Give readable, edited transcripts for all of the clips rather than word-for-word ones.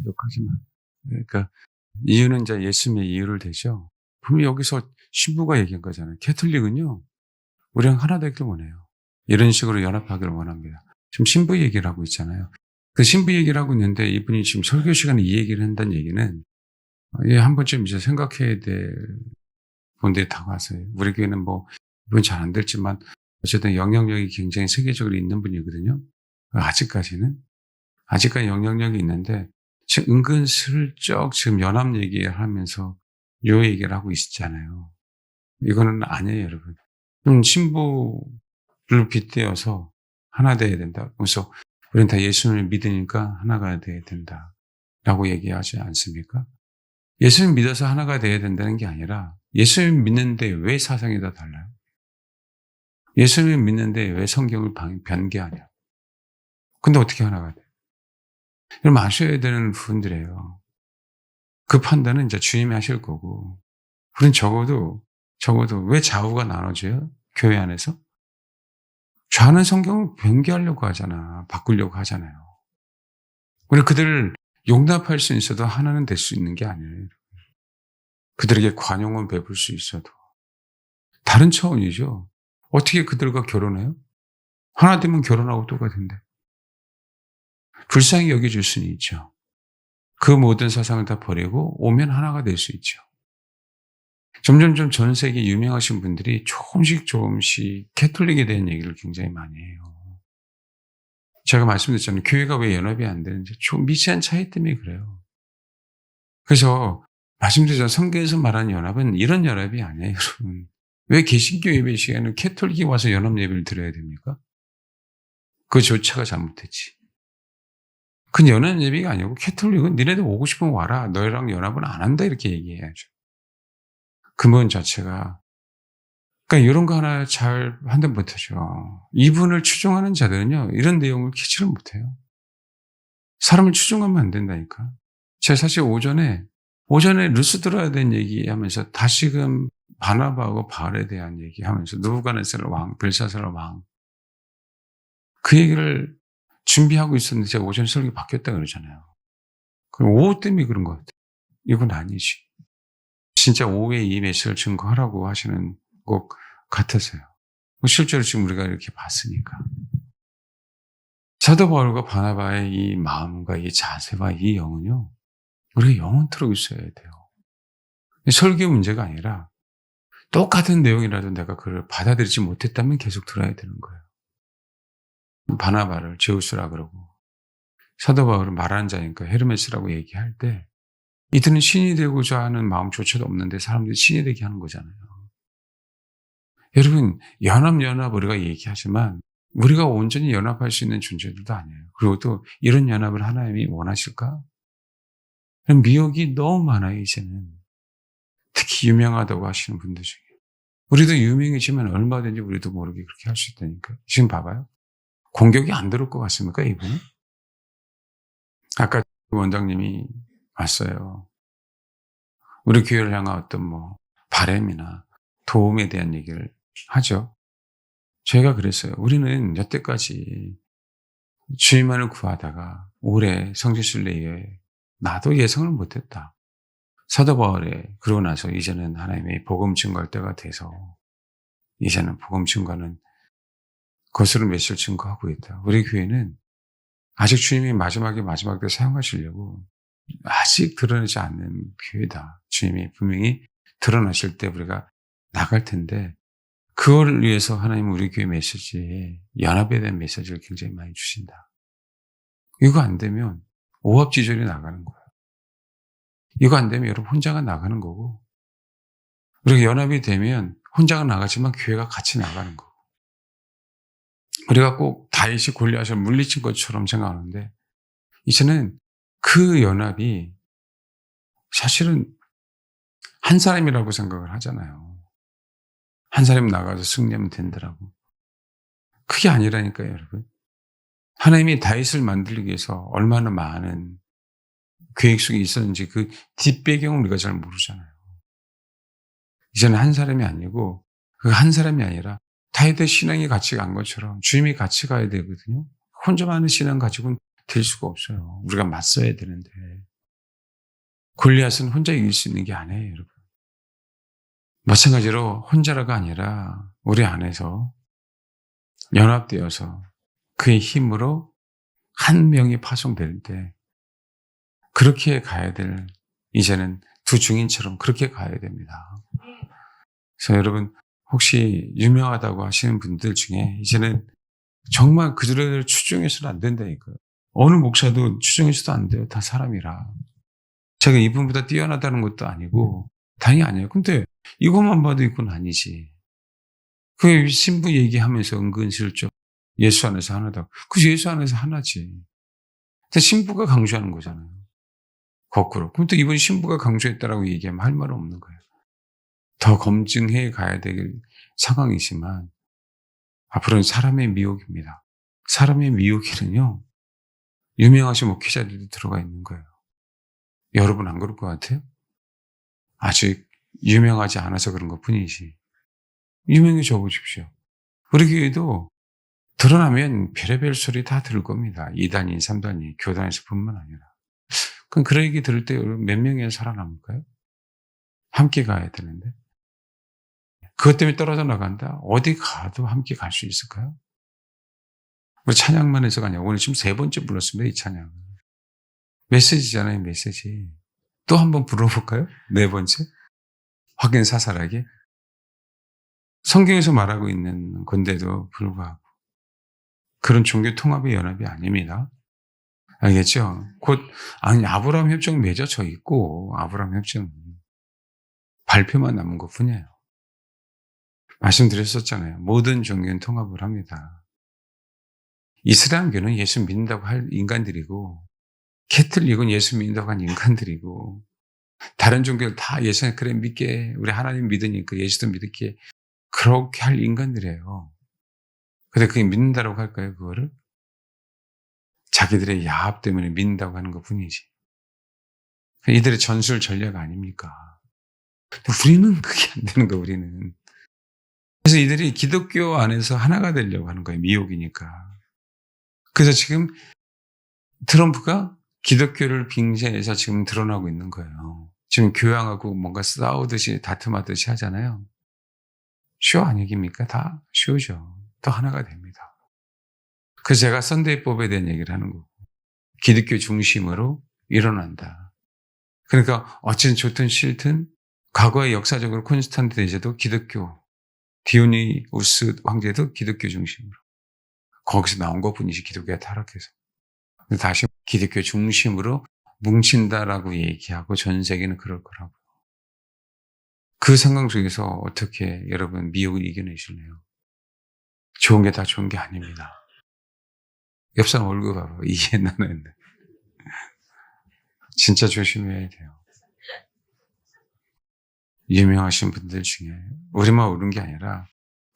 욕하지 마. 그러니까 이유는 이제 예수님의 이유를 대죠. 분명히 여기서 신부가 얘기한 거잖아요. 캐톨릭은요, 우리랑 하나 되길 원해요. 이런 식으로 연합하기를 원합니다. 지금 신부 얘기를 하고 있잖아요. 그 신부 얘기를 하고 있는데 이분이 지금 설교 시간에 이 얘기를 한다는 얘기는 한 번쯤 이제 생각해야 될 분들이 다가왔어요. 우리 교회는 뭐 이분 잘 안 될지만 어쨌든 영향력이 굉장히 세계적으로 있는 분이거든요. 아직까지 영향력이 있는데 지금 은근슬쩍 지금 연합 얘기를 하면서 요 얘기를 하고 있잖아요. 이거는 아니에요, 여러분. 신부를 빗대어서 하나 돼야 된다. 그래서 우리는 다 예수님을 믿으니까 하나가 돼야 된다라고 얘기하지 않습니까? 예수님 믿어서 하나가 돼야 된다는 게 아니라 예수님 믿는데 왜 사상이 다 달라요? 예수님 믿는데 왜 성경을 변개하냐? 근데 어떻게 하나가 돼요? 여러분 아셔야 되는 부분들이에요. 그 판단은 이제 주님이 하실 거고, 우린 적어도 왜 좌우가 나눠져요? 교회 안에서? 좌는 성경을 변개하려고 하잖아. 바꾸려고 하잖아요. 우리 그들을 용납할 수 있어도 하나는 될 수 있는 게 아니에요. 그들에게 관용은 베풀 수 있어도. 다른 차원이죠. 어떻게 그들과 결혼해요? 하나 되면 결혼하고 똑같은데. 불쌍히 여겨줄 수는 있죠. 그 모든 사상을 다 버리고 오면 하나가 될 수 있죠. 점점점 전 세계 유명하신 분들이 조금씩 캐톨릭에 대한 얘기를 굉장히 많이 해요. 제가 말씀드렸잖아요. 교회가 왜 연합이 안 되는지 좀 미세한 차이 때문에 그래요. 그래서 말씀드렸잖아요. 성경에서 말하는 연합은 이런 연합이 아니에요, 여러분. 왜 개신교 예배 시간에는 캐톨릭이 와서 연합 예배를 드려야 됩니까? 그조차가 잘못됐지. 그건 연합 예배가 아니고 캐톨릭은 니네들 오고 싶으면 와라. 너희랑 연합은 안 한다. 이렇게 얘기해야죠. 근본 자체가. 그러니까 이런 거 하나 잘 판단 못하죠. 이분을 추종하는 자들은요, 이런 내용을 캐치를 못해요. 사람을 추종하면 안 된다니까. 제가 사실 오전에 루스드라에 대한 얘기하면서 다시금 바나바하고 바울에 대한 얘기하면서 느부갓네살 왕, 벨사살 왕 그 얘기를 준비하고 있었는데 제가 오전에 설교 바뀌었다 그러잖아요. 그럼 오후 때문에 그런 것 같아요. 이건 아니지. 진짜 오후에 이 메시지를 증거하라고 하시는 것 같아서요. 실제로 지금 우리가 이렇게 봤으니까. 사도 바울과 바나바의 이 마음과 이 자세와 이 영은요, 우리가 영원토록 있어야 돼요. 설교 문제가 아니라 똑같은 내용이라도 내가 그걸 받아들이지 못했다면 계속 들어야 되는 거예요. 바나바를 제우스라 그러고 사도 바울은 말하는 자니까 헤르메스라고 얘기할 때 이들은 신이 되고자 하는 마음조차도 없는데 사람들이 신이 되게 하는 거잖아요. 여러분 연합 우리가 얘기하지만 우리가 온전히 연합할 수 있는 존재들도 아니에요. 그리고 또 이런 연합을 하나님이 원하실까? 미혹이 너무 많아요. 이제는 특히 유명하다고 하시는 분들 중에 우리도 유명해지면 얼마든지 우리도 모르게 그렇게 할 수 있다니까. 지금 봐봐요. 공격이 안 들어올 것 같습니까, 이분은? 아까 원장님이 왔어요. 우리 교회를 향한 어떤 바램이나 도움에 대한 얘기를 하죠. 제가 그랬어요. 우리는 여태까지 주님만을 구하다가 올해 성지순례에 나도 예상을 못했다. 사도 바울에 그러고 나서 이제는 하나님의 복음 증거할 때가 돼서 이제는 복음 증거는 거스름 메시지를 증거하고 있다. 우리 교회는 아직 주님이 마지막에 사용하시려고 아직 드러내지 않는 교회다. 주님이 분명히 드러나실 때 우리가 나갈 텐데 그걸 위해서 하나님은 우리 교회 메시지에 연합에 대한 메시지를 굉장히 많이 주신다. 이거 안 되면 오합지졸이 나가는 거예요. 이거 안 되면 여러분 혼자가 나가는 거고 우리가 연합이 되면 혼자가 나가지만 교회가 같이 나가는 거고 우리가 꼭 다윗이 골리앗을 물리친 것처럼 생각하는데 이제는 그 연합이 사실은 한 사람이라고 생각을 하잖아요. 한 사람이 나가서 승리하면 된다라고. 그게 아니라니까요, 여러분. 하나님이 다윗을 만들기 위해서 얼마나 많은 계획 속에 있었는지 그 뒷배경을 우리가 잘 모르잖아요. 이제는 한 사람이 아니고 그 한 사람이 아니라 다윗의 신앙이 같이 간 것처럼 주님이 같이 가야 되거든요. 혼자만의 신앙 가지고는 될 수가 없어요. 우리가 맞서야 되는데. 골리앗은 혼자 이길 수 있는 게 아니에요, 여러분. 마찬가지로 혼자라가 아니라 우리 안에서 연합되어서 그의 힘으로 한 명이 파송될 때 그렇게 가야 될, 이제는 두 증인처럼 그렇게 가야 됩니다. 그래서 여러분, 혹시 유명하다고 하시는 분들 중에 이제는 정말 그들을 추종해서는 안 된다니까요. 어느 목사도 추종해서도 안 돼요. 다 사람이라. 제가 이분보다 뛰어나다는 것도 아니고 당연히 아니에요. 근데 이것만 봐도 이건 아니지. 그 신부 얘기하면서 은근슬쩍 예수 안에서 하나다. 그래서 예수 안에서 하나지. 근데 신부가 강조하는 거잖아요. 거꾸로. 그럼 또 이번 신부가 강조했다라고 얘기하면 할 말은 없는 거예요. 더 검증해 가야 될 상황이지만 앞으로는 사람의 미혹입니다. 사람의 미혹에는요, 유명하신 목회자들도 들어가 있는 거예요. 여러분 안 그럴 것 같아요? 아직 유명하지 않아서 그런 것 뿐이지. 유명해져 보십시오. 우리 교회도 드러나면 별의별 소리 다 들을 겁니다. 2단위, 3단위, 교단에서 뿐만 아니라. 그럼 그런 얘기 들을 때 몇 명이 살아남을까요? 함께 가야 되는데. 그것 때문에 떨어져 나간다? 어디 가도 함께 갈 수 있을까요? 우리 찬양만 해서가 아니라 오늘 지금 3번째 불렀습니다, 이 찬양. 메시지잖아요, 메시지. 또 한번 불러볼까요? 4번째? 확인 사살하게. 성경에서 말하고 있는 건데도 불구하고 그런 종교 통합의 연합이 아닙니다. 알겠죠? 곧 아브라함 협정 맺어져 있고 아브라함 협정 발표만 남은 것뿐이에요. 말씀드렸었잖아요. 모든 종교는 통합을 합니다. 이슬람교는 예수 믿는다고 할 인간들이고, 캐톨릭은 예수 믿는다고 한 인간들이고, 다른 종교를 다 예수 그래 믿게, 우리 하나님 믿으니까 예수도 믿을게, 그렇게 할 인간들이에요. 근데 그게 믿는다고 할까요, 그거를? 자기들의 야합 때문에 믿는다고 하는 것 뿐이지. 이들의 전술 전략 아닙니까? 근데 우리는 그게 안 되는 거예요, 우리는. 그래서 이들이 기독교 안에서 하나가 되려고 하는 거예요, 미혹이니까. 그래서 지금 트럼프가 기독교를 빙자해서 지금 드러나고 있는 거예요. 지금 교황하고 뭔가 싸우듯이 다툼하듯이 하잖아요. 쇼 아니깁니까? 다 쇼죠. 또 하나가 됩니다. 그래서 제가 선대법에 대한 얘기를 하는 거고, 기독교 중심으로 일어난다. 그러니까 어쨌든 좋든 싫든 과거의 역사적으로 콘스탄트 대제도 기독교, 디오니우스 황제도 기독교 중심으로. 거기서 나온 것뿐이지 기독교가 타락해서. 다시 기독교 중심으로 뭉친다라고 얘기하고 전 세계는 그럴 거라고. 그 상황 속에서 어떻게 여러분 미혹을 이겨내실래요? 좋은 게 다 좋은 게 아닙니다. 옆 사람 얼굴 봐봐. 이게 나는 진짜 조심해야 돼요. 유명하신 분들 중에 우리만 오른 게 아니라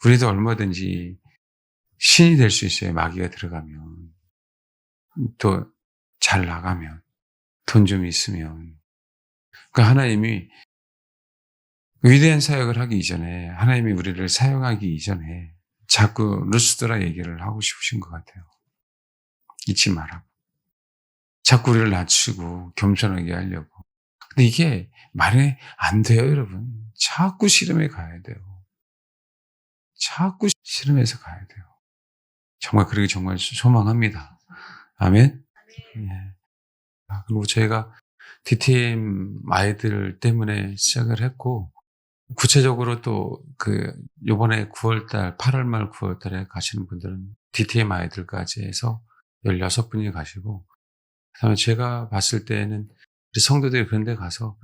우리도 얼마든지 신이 될 수 있어요. 마귀가 들어가면. 또 잘 나가면. 돈 좀 있으면. 그러니까 하나님이 위대한 사역을 하기 이전에, 하나님이 우리를 사용하기 이전에 자꾸 루스드라 얘기를 하고 싶으신 것 같아요. 잊지 말라고. 자꾸 우리를 낮추고 겸손하게 하려고. 근데 이게 말이 안 돼요, 여러분. 자꾸 씨름에 가야 돼요. 자꾸 씨름해서 가야 돼요. 정말 그러기 정말 소망합니다. 아멘. 예. 그리고 저희가 DTM 아이들 때문에 시작을 했고, 구체적으로 또 요번에 9월달, 8월 말 9월달에 가시는 분들은 DTM 아이들까지 해서 16분이 가시고, 그다음에 제가 봤을 때는 우리 성도들이 그런 데 가서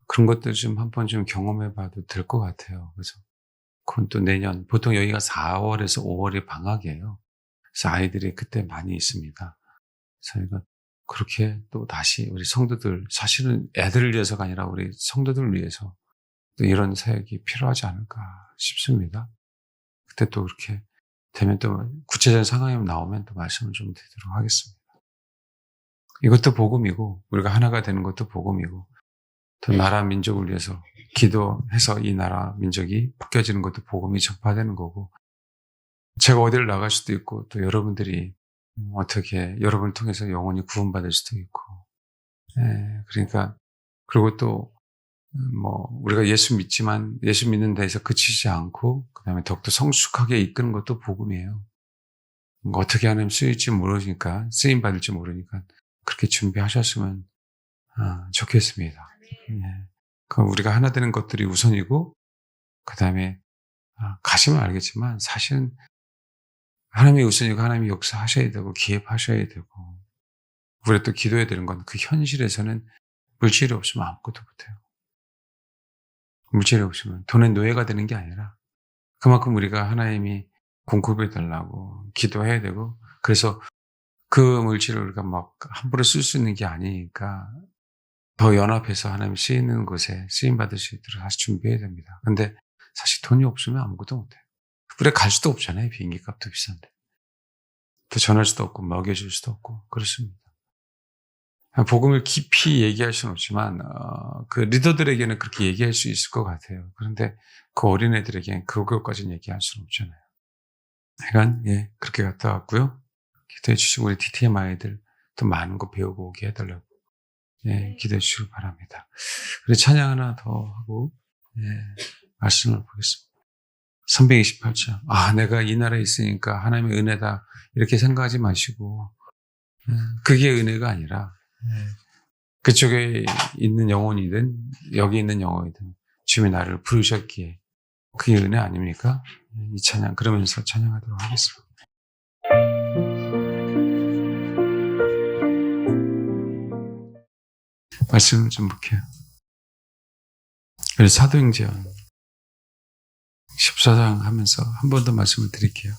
그런 것들 좀 한번 좀 경험해 봐도 될 것 같아요. 그래서 그건 또 내년, 보통 여기가 4월에서 5월이 방학이에요. 그래서 아이들이 그때 많이 있습니다. 저희가 그렇게 또 다시 우리 성도들, 사실은 애들을 위해서가 아니라 우리 성도들을 위해서 또 이런 사역이 필요하지 않을까 싶습니다. 그때 또 그렇게 되면 또 구체적인 상황이 나오면 또 말씀을 좀 드리도록 하겠습니다. 이것도 복음이고 우리가 하나가 되는 것도 복음이고 또 나라 민족을 위해서 기도해서 이 나라 민족이 바뀌어지는 것도 복음이 전파되는 거고, 제가 어디를 나갈 수도 있고 또 여러분들이 어떻게 여러분을 통해서 영혼이 구원받을 수도 있고, 그러니까 그리고 또 우리가 예수 믿지만 예수 믿는 데에서 그치지 않고 그다음에 더욱더 성숙하게 이끄는 것도 복음이에요. 어떻게 하나님 쓰일지 모르니까 쓰임 받을지 모르니까 그렇게 준비하셨으면 좋겠습니다. 예. 그럼 우리가 하나 되는 것들이 우선이고 그다음에 가시면 알겠지만 사실은 하나님이 우선이고 하나님이 역사하셔야 되고 기획하셔야 되고 우리가 또 기도해야 되는 건 그 현실에서는 물질이 없으면 아무것도 못해요. 물질이 없으면 돈의 노예가 되는 게 아니라 그만큼 우리가 하나님이 공급해 달라고 기도해야 되고 그래서 그 물질을 우리가 막 함부로 쓸 수 있는 게 아니니까 더 연합해서 하나님 쓰이는 곳에 쓰임받을 수 있도록 다시 준비해야 됩니다. 근데 사실 돈이 없으면 아무것도 못해요. 우리가 갈 수도 없잖아요. 비행기 값도 비싼데. 또 전할 수도 없고 먹여줄 수도 없고 그렇습니다. 복음을 깊이 얘기할 수는 없지만 그 리더들에게는 그렇게 얘기할 수 있을 것 같아요. 그런데 그 어린애들에게는 그것까지는 얘기할 수는 없잖아요. 하여간 그렇게 갔다 왔고요. 기도해 주시고 우리 TTM 아이들 또 많은 거 배우고 오게 해달라고 기도해 주시기 바랍니다. 우리 찬양 하나 더 하고 말씀을 보겠습니다. 328장. 내가 이 나라에 있으니까 하나님의 은혜다 이렇게 생각하지 마시고 그게 은혜가 아니라 그쪽에 있는 영혼이든 여기 있는 영혼이든 주님이 나를 부르셨기에 그게 은혜 아닙니까? 이 찬양 그러면서 찬양하도록 하겠습니다. 말씀을 좀 볼게요. 그래서 사도행전 14장 하면서 한 번 더 말씀을 드릴게요.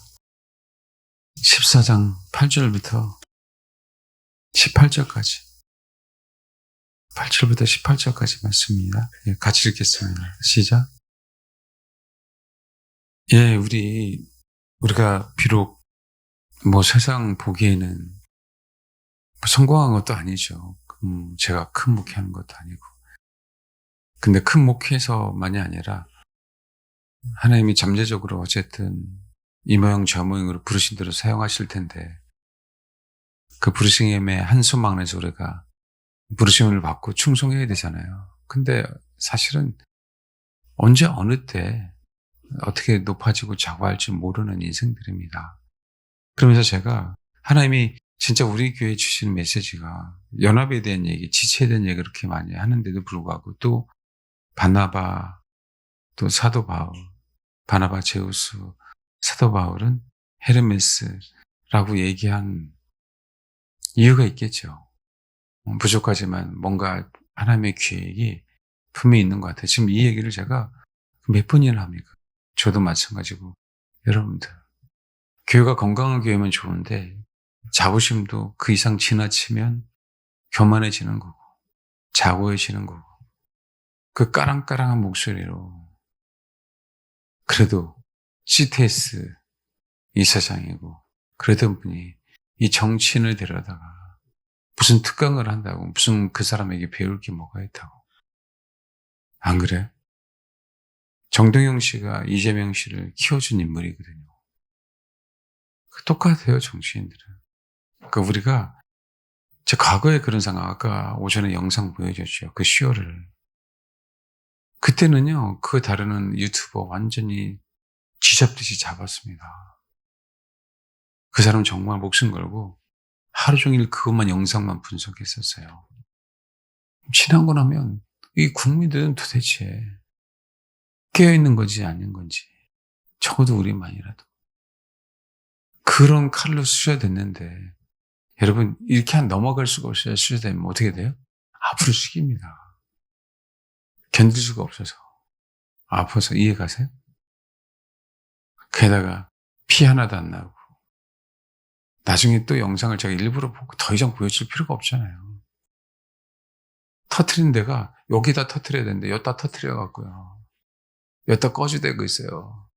14장 8절부터 18절까지 8절부터 18절까지 말씀입니다. 같이 읽겠습니다. 시작. 우리가 비록 세상 보기에는 성공한 것도 아니죠. 제가 큰 목회하는 것도 아니고. 근데 큰 목회에서만이 아니라 하나님이 잠재적으로 어쨌든 이 모양 저 모양으로 부르신 대로 사용하실 텐데 그 부르심의 한 수망에서 우리가 부르심을 받고 충성해야 되잖아요. 근데 사실은 언제 어느 때 어떻게 높아지고 자고할지 모르는 인생들입니다. 그러면서 제가 하나님이 진짜 우리 교회에 주시는 메시지가 연합에 대한 얘기, 지체에 대한 얘기 그렇게 많이 하는데도 불구하고 또 바나바, 또 사도 바울, 바나바 제우스, 사도 바울은 헤르메스라고 얘기한 이유가 있겠죠. 부족하지만 뭔가 하나님의 계획이 분명히 있는 것 같아요. 지금 이 얘기를 제가 몇 번이나 합니까? 저도 마찬가지고 여러분들 교회가 건강한 교회면 좋은데 자부심도 그 이상 지나치면 교만해지는 거고 자고해지는 거고 그 까랑까랑한 목소리로 그래도 CTS 이사장이고 그러던 분이 이 정치인을 데려다가 무슨 특강을 한다고 무슨 그 사람에게 배울 게 뭐가 있다고 안 그래요? 정동영 씨가 이재명 씨를 키워준 인물이거든요. 똑같아요, 정치인들은. 그러니까 우리가 제 과거에 그런 상황, 아까 오전에 영상 보여줬죠. 그 쇼를. 그때는요, 그 다루는 유튜버 완전히 쥐잡듯이 잡았습니다. 그 사람 정말 목숨 걸고 하루 종일 그것만 영상만 분석했었어요. 지나고 나면 이 국민들은 도대체 깨어있는 건지 아닌 건지 적어도 우리만이라도 그런 칼로 쑤셔댔는데 여러분 이렇게 넘어갈 수가 없어요. 쑤셔대면 어떻게 돼요? 앞으로 숙입니다. 견딜 수가 없어서 아파서 이해 가세요? 게다가 피 하나도 안 나고 나중에 또 영상을 제가 일부러 보고 더 이상 보여줄 필요가 없잖아요. 터트린 데가 여기다 터트려야 되는데 여기다 터트려갖고요. 여기다 꺼지대고 있어요.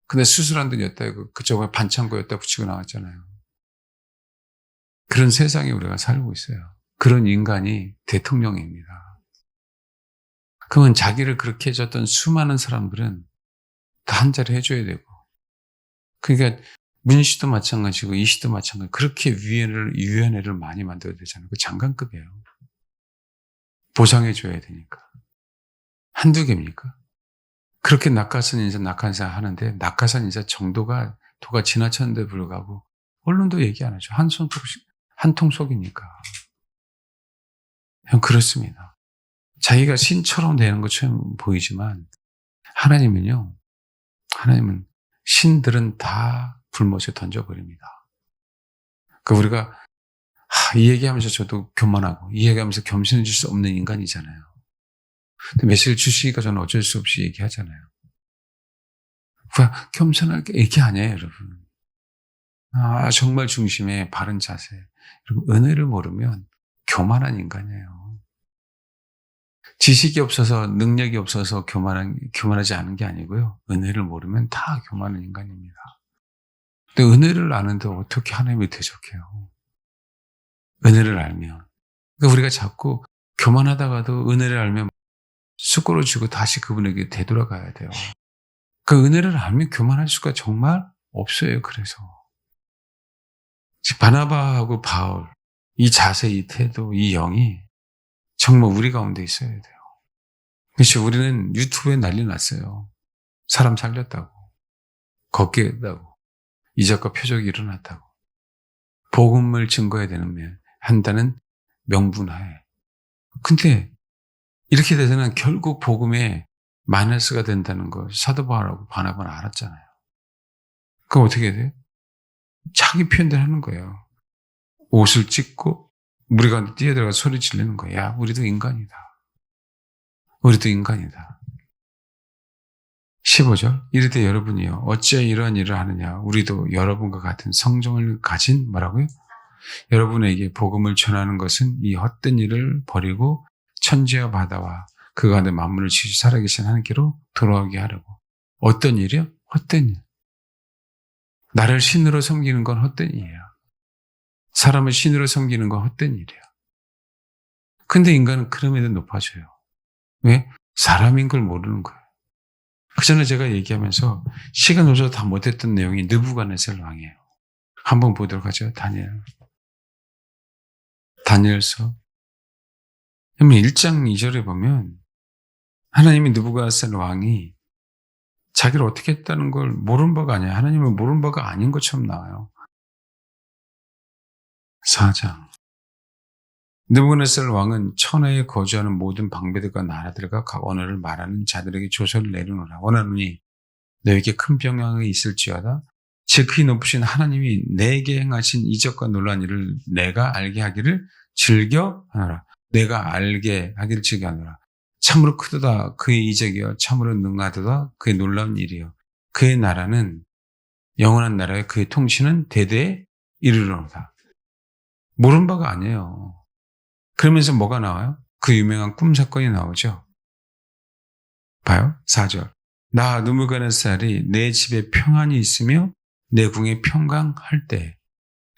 근데 수술한 데는 여기다 그쪽에 반창고 여기다 붙이고 나왔잖아요. 그런 세상에 우리가 살고 있어요. 그런 인간이 대통령입니다. 그러면 자기를 그렇게 해줬던 수많은 사람들은 다 한 자리 해줘야 되고 그러니까 문 씨도 마찬가지고 이 씨도 마찬가지고 그렇게 위원회를 많이 만들어야 되잖아요. 그 장관급이에요. 보상해 줘야 되니까. 한두 개입니까? 그렇게 낙하산 인사, 낙하산 인사 하는데 낙하산 인사 정도가 도가 지나쳤는데 불구하고 언론도 얘기 안 하죠. 한통 속이니까. 그냥 그렇습니다. 자기가 신처럼 되는 것처럼 보이지만 하나님은 신들은 다 불못에 던져버립니다. 우리가 이 얘기하면서 저도 교만하고 이 얘기하면서 겸손해질 수 없는 인간이잖아요. 근데 메시지를 주시니까 저는 어쩔 수 없이 얘기하잖아요. 겸손하게 얘기 아니에요, 여러분. 정말 중심에 바른 자세. 여러분, 은혜를 모르면 교만한 인간이에요. 지식이 없어서 능력이 없어서 교만하지 않은 게 아니고요. 은혜를 모르면 다 교만한 인간입니다. 근데 은혜를 아는데 어떻게 하나님을 대적해요? 은혜를 알면. 그러니까 우리가 자꾸 교만하다가도 은혜를 알면 쑥 쥐고 다시 그분에게 되돌아가야 돼요. 그 은혜를 알면 교만할 수가 정말 없어요. 그래서 바나바하고 바울, 이 자세, 이 태도, 이 영이 정말 우리 가운데 있어야 돼요. 그렇죠. 우리는 유튜브에 난리 났어요. 사람 살렸다고, 걷게 했다고, 이적과 표적이 일어났다고, 복음을 증거해야 한다는 명분하에. 근데 이렇게 돼서는 결국 복음에 마이너스가 된다는 걸 사도 바울하고 바나바는 알았잖아요. 그럼 어떻게 돼요? 자기 표현대로 하는 거예요. 옷을 찢고 무리 가운데 뛰어들어가 소리 지르는 거야. 야, 우리도 인간이다. 우리도 인간이다. 15절. 이르되 여러분이요 어찌하여 이러한 일을 하느냐. 우리도 여러분과 같은 성정을 가진 뭐라고요? 여러분에게 복음을 전하는 것은 이 헛된 일을 버리고 천지와 바다와 그 가운데 만물을 지으시 살아계신 하나님께로 돌아오게 하려고. 어떤 일이요? 헛된 일. 나를 신으로 섬기는 건 헛된 일이에요. 사람을 신으로 섬기는 건 헛된 일이에요. 근데 인간은 그럼에도 높아져요. 왜? 사람인 걸 모르는 거예요. 그 전에 제가 얘기하면서 시간 없어서 다 못했던 내용이 느부갓네살 왕이에요. 한번 보도록 하죠. 다니엘서 1장 2절에 보면 하나님이 느부갓네살 왕이 자기를 어떻게 했다는 걸 모르는 바가 아니에요. 하나님은 모르는 바가 아닌 것처럼 나와요. 4장. 느부갓네살 왕은 천하에 거주하는 모든 방배들과 나라들과 각 언어를 말하는 자들에게 조서를 내려놓으라. 원하노니 너에게 큰 평강이 있을지어다. 지극히 높으신 하나님이 내게 행하신 이적과 놀라운 일을 내가 알게 하기를 즐겨 하노라. 내가 알게 하기를 즐겨 하노라. 참으로 크도다 그의 이적이여 참으로 능하도다 그의 놀라운 일이여. 그의 나라는 영원한 나라에 그의 통치는 대대에 이르러다. 모르는 바가 아니에요. 그러면서 뭐가 나와요? 그 유명한 꿈 사건이 나오죠. 봐요. 4절. 나 느부갓네살이 내 집에 평안이 있으며 내 궁에 평강할 때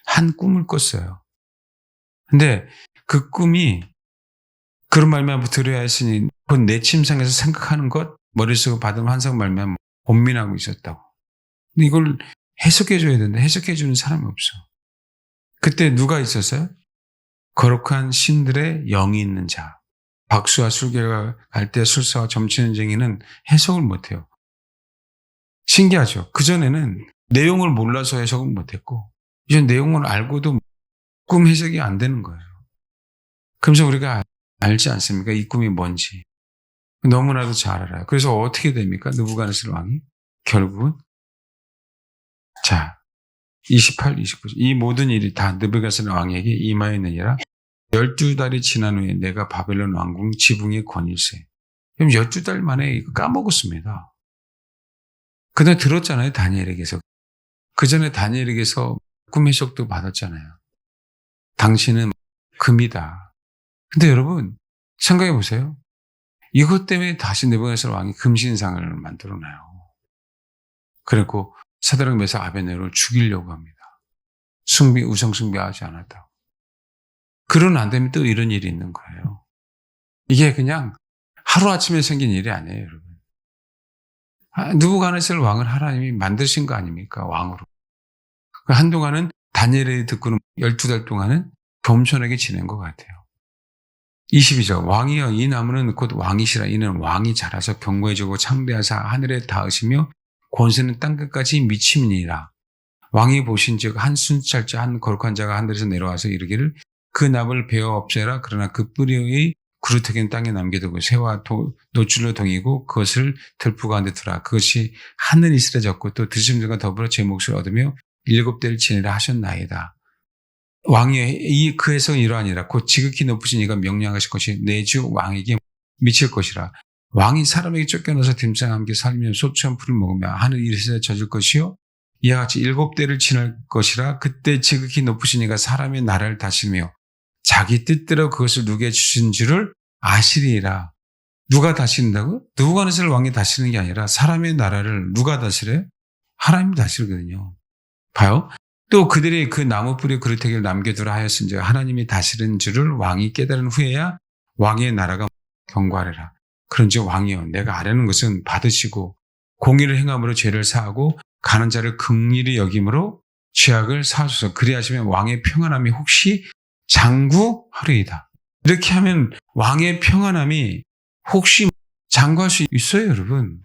한 꿈을 꿨어요. 근데 그 꿈이 그런 말미암아 들어야 했으니 곧 내 침상에서 생각하는 것 머릿속에 받은 환상 말미암아 고민하고 있었다고. 근데 이걸 해석해 줘야 되는데 해석해 주는 사람이 없어. 그때 누가 있었어요? 거룩한 신들의 영이 있는 자. 박수와 술계가 갈 때 술사와 점치는 쟁이는 해석을 못해요. 신기하죠. 그전에는 내용을 몰라서 해석을 못했고 이제 내용을 알고도 꿈 해석이 안 되는 거예요. 그러면서 우리가 알지 않습니까? 이 꿈이 뭔지. 너무나도 잘 알아요. 그래서 어떻게 됩니까? 느부갓네살 왕이 결국은 28, 29. 이 모든 일이 다 느부갓네살 왕에게 임하였느니라. 12달이 지난 후에 내가 바벨론 왕궁 지붕의 권일세. 그럼 12달 만에 까먹었습니다. 그날 들었잖아요. 다니엘에게서. 그 전에 다니엘에게서 꿈 해석도 받았잖아요. 당신은 금이다. 근데 여러분 생각해 보세요. 이것 때문에 다시 느부갓네살 왕이 금신상을 만들어놔요. 그리고 사드락 메삭 아벤네고를 죽이려고 합니다. 우상 숭배하지 않았다고. 그러나 안 되면 또 이런 일이 있는 거예요. 이게 그냥 하루아침에 생긴 일이 아니에요, 여러분. 느부갓네살 왕을 하나님이 만드신 거 아닙니까? 왕으로. 한동안은 다니엘이 듣고는 12달 동안은 겸손하게 지낸 것 같아요. 22절 왕이여 이 나무는 곧 왕이시라. 이는 왕이 자라서 견고해지고 창대하사 하늘에 닿으시며 권세는 땅끝까지 미침이니라. 왕이 보신즉 한 순찰자 한 거룩한 자가 하늘에서 내려와서 이르기를 그 나무를 베어 없애라. 그러나 그 뿌리의 그루터기는 땅에 남겨두고 새와 노줄로 동이고 그것을 들풀 가운데 두라. 그것이 하늘 이스라졌고 또 드심들과 더불어 제 몫을 얻으며 7대를 지내라 하셨나이다. 왕이 그 해석은 이러하니라. 곧 지극히 높으신 이가 명령하실 것이 내 주 왕에게 미칠 것이라. 왕이 사람에게 쫓겨나서 딤싸와 함께 살며 소추한 풀을 먹으며 하늘 이스라엘 젖을 것이요 이와 같이 7대를 지낼 것이라. 그때 지극히 높으신 이가 사람의 나라를 다스리며 자기 뜻대로 그것을 누게 주신 줄을 아시리라. 누가 다스린다고? 느부갓네살 왕이 다스리는 게 아니라 사람의 나라를 누가 다스려요? 하나님이 다스리거든요. 봐요. 또 그들이 그 나무 뿌리 그루터기를 남겨두라 하였은즉 하나님이 다스리는 줄을 왕이 깨달은 후에야 왕의 나라가 견고하리라. 그런즉 왕이여 내가 아뢰는 것은 받으시고 공의를 행함으로 죄를 사하고 가는 자를 긍휼히 여김으로 죄악을 사하소서. 그리하시면 왕의 평안함이 혹시 장구하리이다. 이렇게 하면 왕의 평안함이 혹시 장구할 수 있어요, 여러분.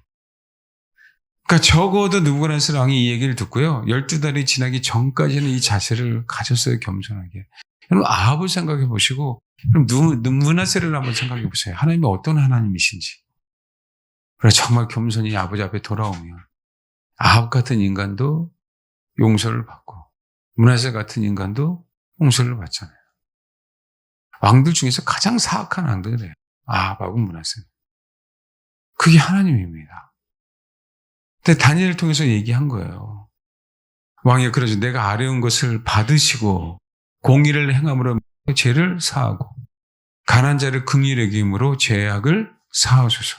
그러니까 적어도 느부갓네살 왕이 이 얘기를 듣고요. 12달이 지나기 전까지는 이 자세를 가졌어요, 겸손하게. 여러분 아합을 생각해 보시고 그럼 므낫세를 한번 생각해 보세요. 하나님이 어떤 하나님이신지. 그래서 정말 겸손히 아버지 앞에 돌아오면 아합 같은 인간도 용서를 받고 므낫세 같은 인간도 용서를 받잖아요. 왕들 중에서 가장 사악한 왕들이에요. 아합하고 므낫세. 그게 하나님입니다. 근데 다니엘을 통해서 얘기한 거예요. 왕이 그러죠. 내가 아뢰온 것을 받으시고 공의를 행함으로 죄를 사하고 가난한 자를 긍휼히 여김으로 죄악을 사하소서.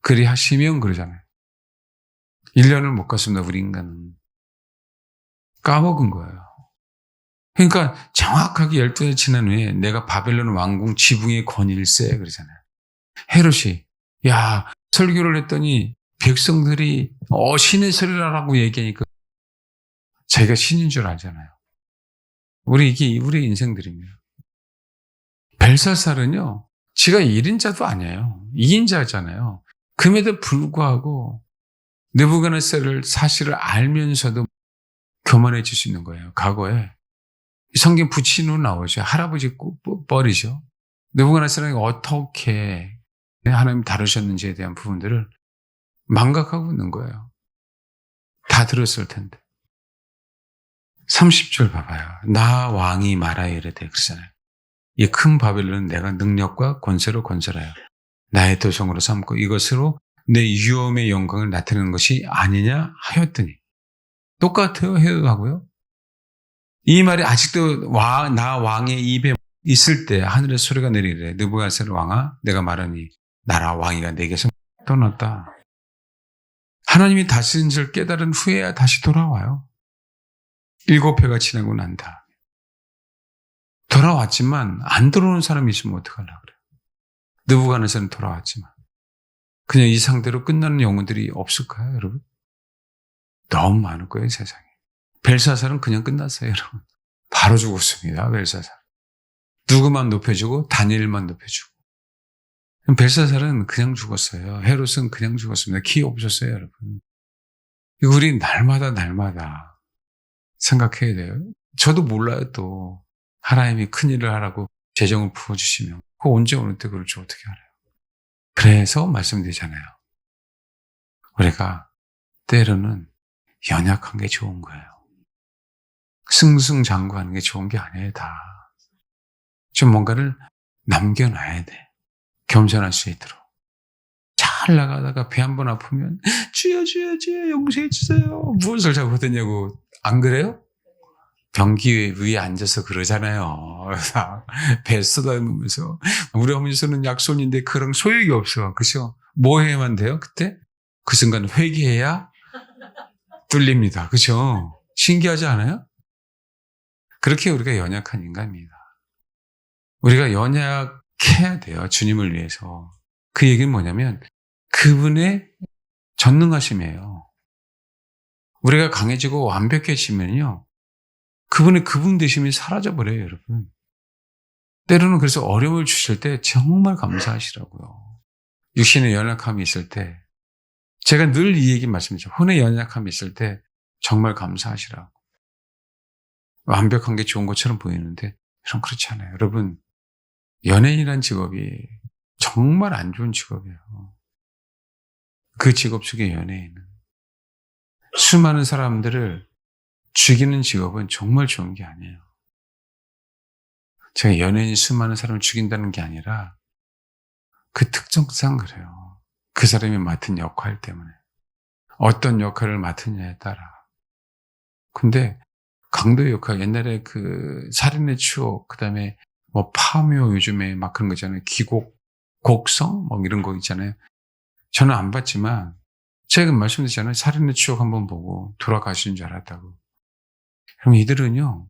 그리하시면 그러잖아요. 1년을 못 갔습니다. 우리 인간은. 까먹은 거예요. 그러니까 정확하게 12년 지난 후에 내가 바벨론 왕궁 지붕의 권일세 그러잖아요. 헤롯이 야 설교를 했더니 백성들이 신의 소리라고 얘기하니까 자기가 신인 줄 알잖아요. 이게 우리 인생들입니다. 벨사살은요. 지가 1인자도 아니에요. 2인자잖아요. 그럼에도 불구하고 느부갓네살을 사실을 알면서도 교만해질 수 있는 거예요. 과거에 성경 부친으로 나오죠. 할아버지 뻘이죠. 느부갓네살이 어떻게 하나님 다루셨는지에 대한 부분들을 망각하고 있는 거예요. 다 들었을 텐데. 30절 봐봐요. 나 왕이 말하여 이르되 그러잖아요. 이 큰 바벨론은 내가 능력과 권세로 건설하여 나의 도성으로 삼고 이것으로 내 유엄의 영광을 나타내는 것이 아니냐 하였더니 똑같아요. 해도 하고요. 이 말이 아직도 나 왕의 입에 있을 때 하늘의 소리가 내리래. 느부갓네살 왕아 내가 말하니 나라 왕이가 내게서 떠났다. 하나님이 다스린 줄 깨달은 후에야 다시 돌아와요. 7회가 지나고 난다. 돌아왔지만 안 들어오는 사람이 있으면 어떡하려고 그래요. 느부갓네살은 돌아왔지만 그냥 이 상태로 끝나는 영혼들이 없을까요, 여러분? 너무 많을 거예요, 세상에. 벨사살은 그냥 끝났어요, 여러분. 바로 죽었습니다, 벨사살. 누구만 높여주고 다니엘만 높여주고. 벨사살은 그냥 죽었어요. 헤롯은 그냥 죽었습니다. 기 없었어요, 여러분. 이거 우리 날마다 생각해야 돼요. 저도 몰라요, 또. 하나님이 큰일을 하라고 재정을 부어주시면. 그거 언제 어느 때 그럴지 어떻게 알아요. 그래서 말씀드리잖아요. 우리가 때로는 연약한 게 좋은 거예요. 승승장구하는 게 좋은 게 아니에요, 다. 좀 뭔가를 남겨놔야 돼. 겸손할 수 있도록. 잘 나가다가 배 한 번 아프면 주여 용서해 주세요. 무엇을 잘못했냐고. 안 그래요? 변기 위에 앉아서 그러잖아요. 배 쏟아내면서 우리 어머니서는 약손인데 그런 소용이 없어. 그죠? 뭐 해야만 돼요? 그때? 그 순간 회개해야 뚫립니다. 그죠? 신기하지 않아요? 그렇게 우리가 연약한 인간입니다. 우리가 연약해야 돼요. 주님을 위해서. 그 얘기는 뭐냐면 그분의 전능하심이에요. 우리가 강해지고 완벽해지면요. 그분의 그분 되심이 사라져버려요, 여러분. 때로는 그래서 어려움을 주실 때 정말 감사하시라고요. 육신의 연약함이 있을 때 제가 늘 이 얘기 말씀드리죠. 혼의 연약함이 있을 때 정말 감사하시라고. 완벽한 게 좋은 것처럼 보이는데 그럼 그렇지 않아요. 여러분, 연예인이란 직업이 정말 안 좋은 직업이에요. 그 직업 속의 연예인은 수많은 사람들을 죽이는 직업은 정말 좋은 게 아니에요. 제가 연예인이 수많은 사람을 죽인다는 게 아니라 그 특성상 그래요. 그 사람이 맡은 역할 때문에. 어떤 역할을 맡으냐에 따라. 근데 강도의 역할, 옛날에 그 살인의 추억, 그 다음에 뭐 파묘 요즘에 막 그런 거 있잖아요. 기곡, 곡성? 뭐 이런 거 있잖아요. 저는 안 봤지만, 제가 말씀드렸잖아요. 살인의 추억 한번 보고 돌아가시는 줄 알았다고. 그럼 이들은요,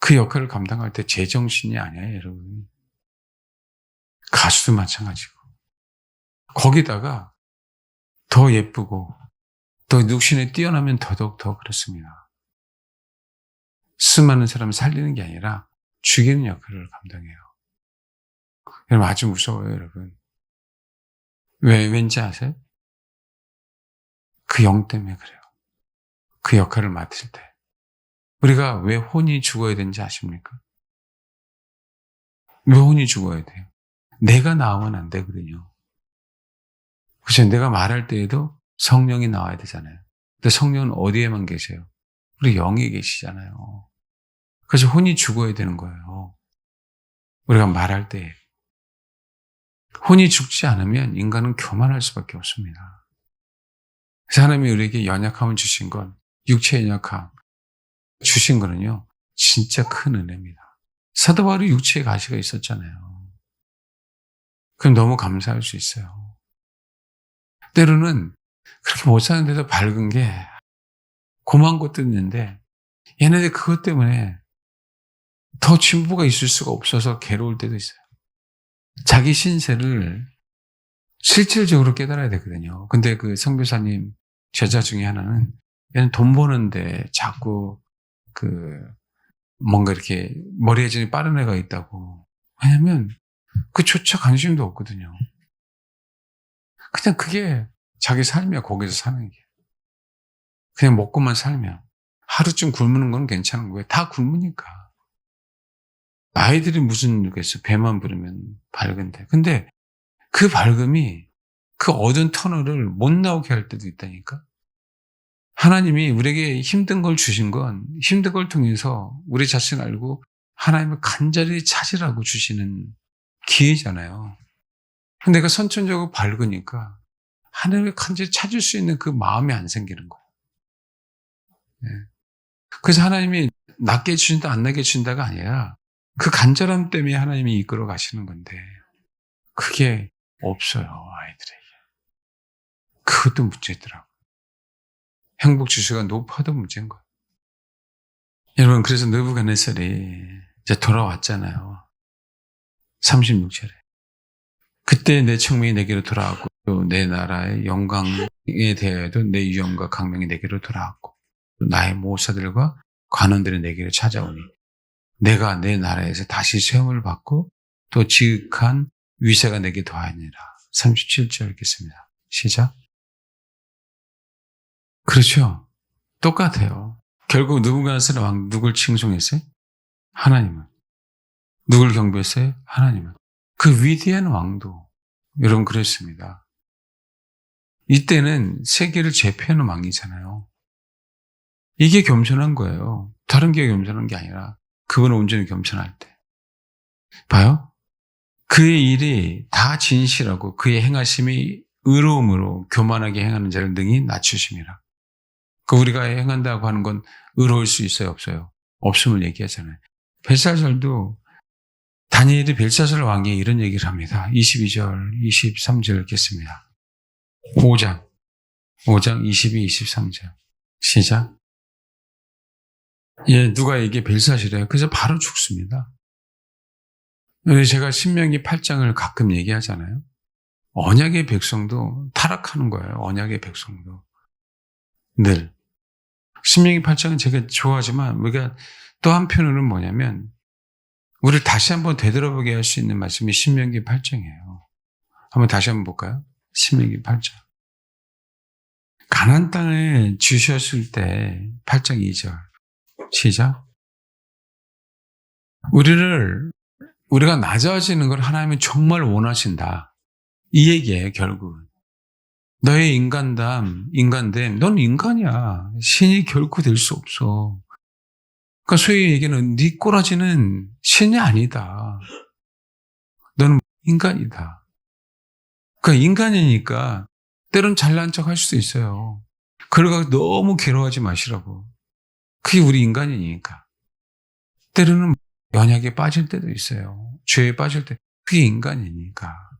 그 역할을 감당할 때 제정신이 아니에요, 여러분. 가수도 마찬가지고. 거기다가 더 예쁘고, 더 육신에 뛰어나면 더더욱 더 그렇습니다. 수많은 사람을 살리는 게 아니라 죽이는 역할을 감당해요. 여러분, 아주 무서워요, 여러분. 왠지 아세요? 그 영 때문에 그래요. 그 역할을 맡을 때. 우리가 왜 혼이 죽어야 되는지 아십니까? 왜 혼이 죽어야 돼요? 내가 나오면 안 되거든요. 그렇죠? 내가 말할 때에도 성령이 나와야 되잖아요. 근데 성령은 어디에만 계세요? 우리 영에 계시잖아요. 그래서 혼이 죽어야 되는 거예요. 우리가 말할 때. 혼이 죽지 않으면 인간은 교만할 수밖에 없습니다. 그래서 하나님이 우리에게 연약함을 주신 건, 육체의 연약함 주신 거는요, 진짜 큰 은혜입니다. 사도 바울이 육체의 가시가 있었잖아요. 그럼 너무 감사할 수 있어요. 때로는 그렇게 못 사는데도 밝은 게 고마운 것도 있는데 얘네들 그것 때문에 더 진보가 있을 수가 없어서 괴로울 때도 있어요. 자기 신세를 실질적으로 깨달아야 되거든요. 근데 그 선교사님 제자 중에 하나는 얘는 돈 버는데 자꾸 뭔가 이렇게 머리에 좀 빠른 애가 있다고. 왜냐면 그조차 관심도 없거든요. 그냥 그게 자기 삶이야, 거기서 사는 게. 그냥 먹고만 살면. 하루쯤 굶는 건 괜찮은 거예요. 다 굶으니까. 아이들이 무슨 일겠어. 배만 부르면 밝은데. 근데 그 밝음이 그 어두운 터널을 못 나오게 할 때도 있다니까. 하나님이 우리에게 힘든 걸 주신 건 힘든 걸 통해서 우리 자신 알고 하나님을 간절히 찾으라고 주시는 기회잖아요. 근데 내가 선천적으로 밝으니까 하나님을 간절히 찾을 수 있는 그 마음이 안 생기는 거예요. 네. 그래서 하나님이 낫게 주신다, 안 낫게 주신다가 아니라 그 간절함 때문에 하나님이 이끌어 가시는 건데 그게 없어요, 아이들에게. 그것도 문제더라고요. 행복 지수가 높아도 문제인 거예요. 여러분, 그래서 느부갓네살이 이제 돌아왔잖아요. 36절에. 그때 내 청명이 내게로 돌아왔고 또 내 나라의 영광에 대하여도 내 유언과 강명이 내게로 돌아왔고 또 나의 모사들과 관원들이 내게로 찾아오니 내가 내 나라에서 다시 세움을 받고 또 지극한 위세가 내게 더하니라. 37절 읽겠습니다. 시작. 그렇죠. 똑같아요. 결국 느부갓네살 왕 누굴 칭송했어요? 하나님은. 누굴 경배했어요? 하나님은. 그 위대한 왕도 여러분 그랬습니다. 이때는 세계를 제패하는 왕이잖아요. 이게 겸손한 거예요. 다른 게 겸손한 게 아니라 그분은 온전히 겸손할 때. 봐요. 그의 일이 다 진실하고 그의 행하심이 의로움으로 교만하게 행하는 자를 능히 낮추심이라. 그 우리가 행한다고 하는 건 의로울 수 있어요, 없어요? 없음을 얘기하잖아요. 벨사살도 다니엘이 벨사살 왕에게 이런 얘기를 합니다. 22절, 23절 읽겠습니다. 5장 22, 23절. 시작. 예, 누가 이게 벨사살이에요. 그래서 바로 죽습니다. 제가 신명기 8장을 가끔 얘기하잖아요. 언약의 백성도 타락하는 거예요. 언약의 백성도. 늘. 신명기 8장은 제가 좋아하지만 우리가 또 한편으로는 뭐냐면 우리를 다시 한번 되돌아보게 할 수 있는 말씀이 신명기 8장이에요. 한번 다시 한번 볼까요? 신명기 8장. 가나안 땅을 주셨을 때 8장 2절. 시작. 우리가 낮아지는 걸 하나님은 정말 원하신다. 이 얘기예요, 결국은. 너의 인간됨, 넌 인간이야. 신이 결코 될 수 없어. 그러니까 소위 얘기는 네 꼬라지는 신이 아니다. 너는 인간이다. 그러니까 인간이니까 때론 잘난 척 할 수도 있어요. 그러고 너무 괴로워하지 마시라고. 그게 우리 인간이니까. 때로는 연약에 빠질 때도 있어요. 죄에 빠질 때. 그게 인간이니까.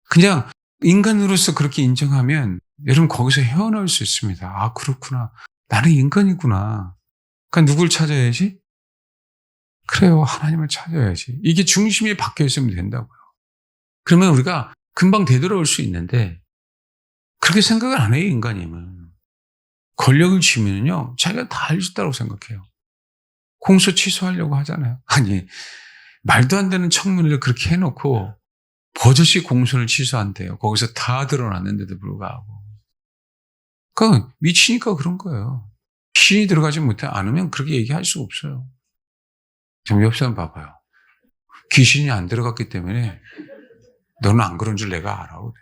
그냥 인간으로서 그렇게 인정하면 여러분 거기서 헤어나올 수 있습니다. 아, 그렇구나. 나는 인간이구나. 그러니까 누굴 찾아야지? 그래요. 하나님을 찾아야지. 이게 중심이 바뀌어 있으면 된다고요. 그러면 우리가 금방 되돌아올 수 있는데 그렇게 생각을 안 해요, 인간임은. 권력을 쥐면요, 자기가 다 할 수 있다고 생각해요. 공소 취소하려고 하잖아요. 아니, 말도 안 되는 청문회를 그렇게 해놓고 버젓이 공소를 취소한대요. 거기서 다 드러났는데도 불구하고. 그러니까 미치니까 그런 거예요. 신이 들어가지 않으면 그렇게 얘기할 수가 없어요. 좀 옆 사람 봐봐요. 귀신이 안 들어갔기 때문에 너는 안 그런 줄 내가 알아. 그래.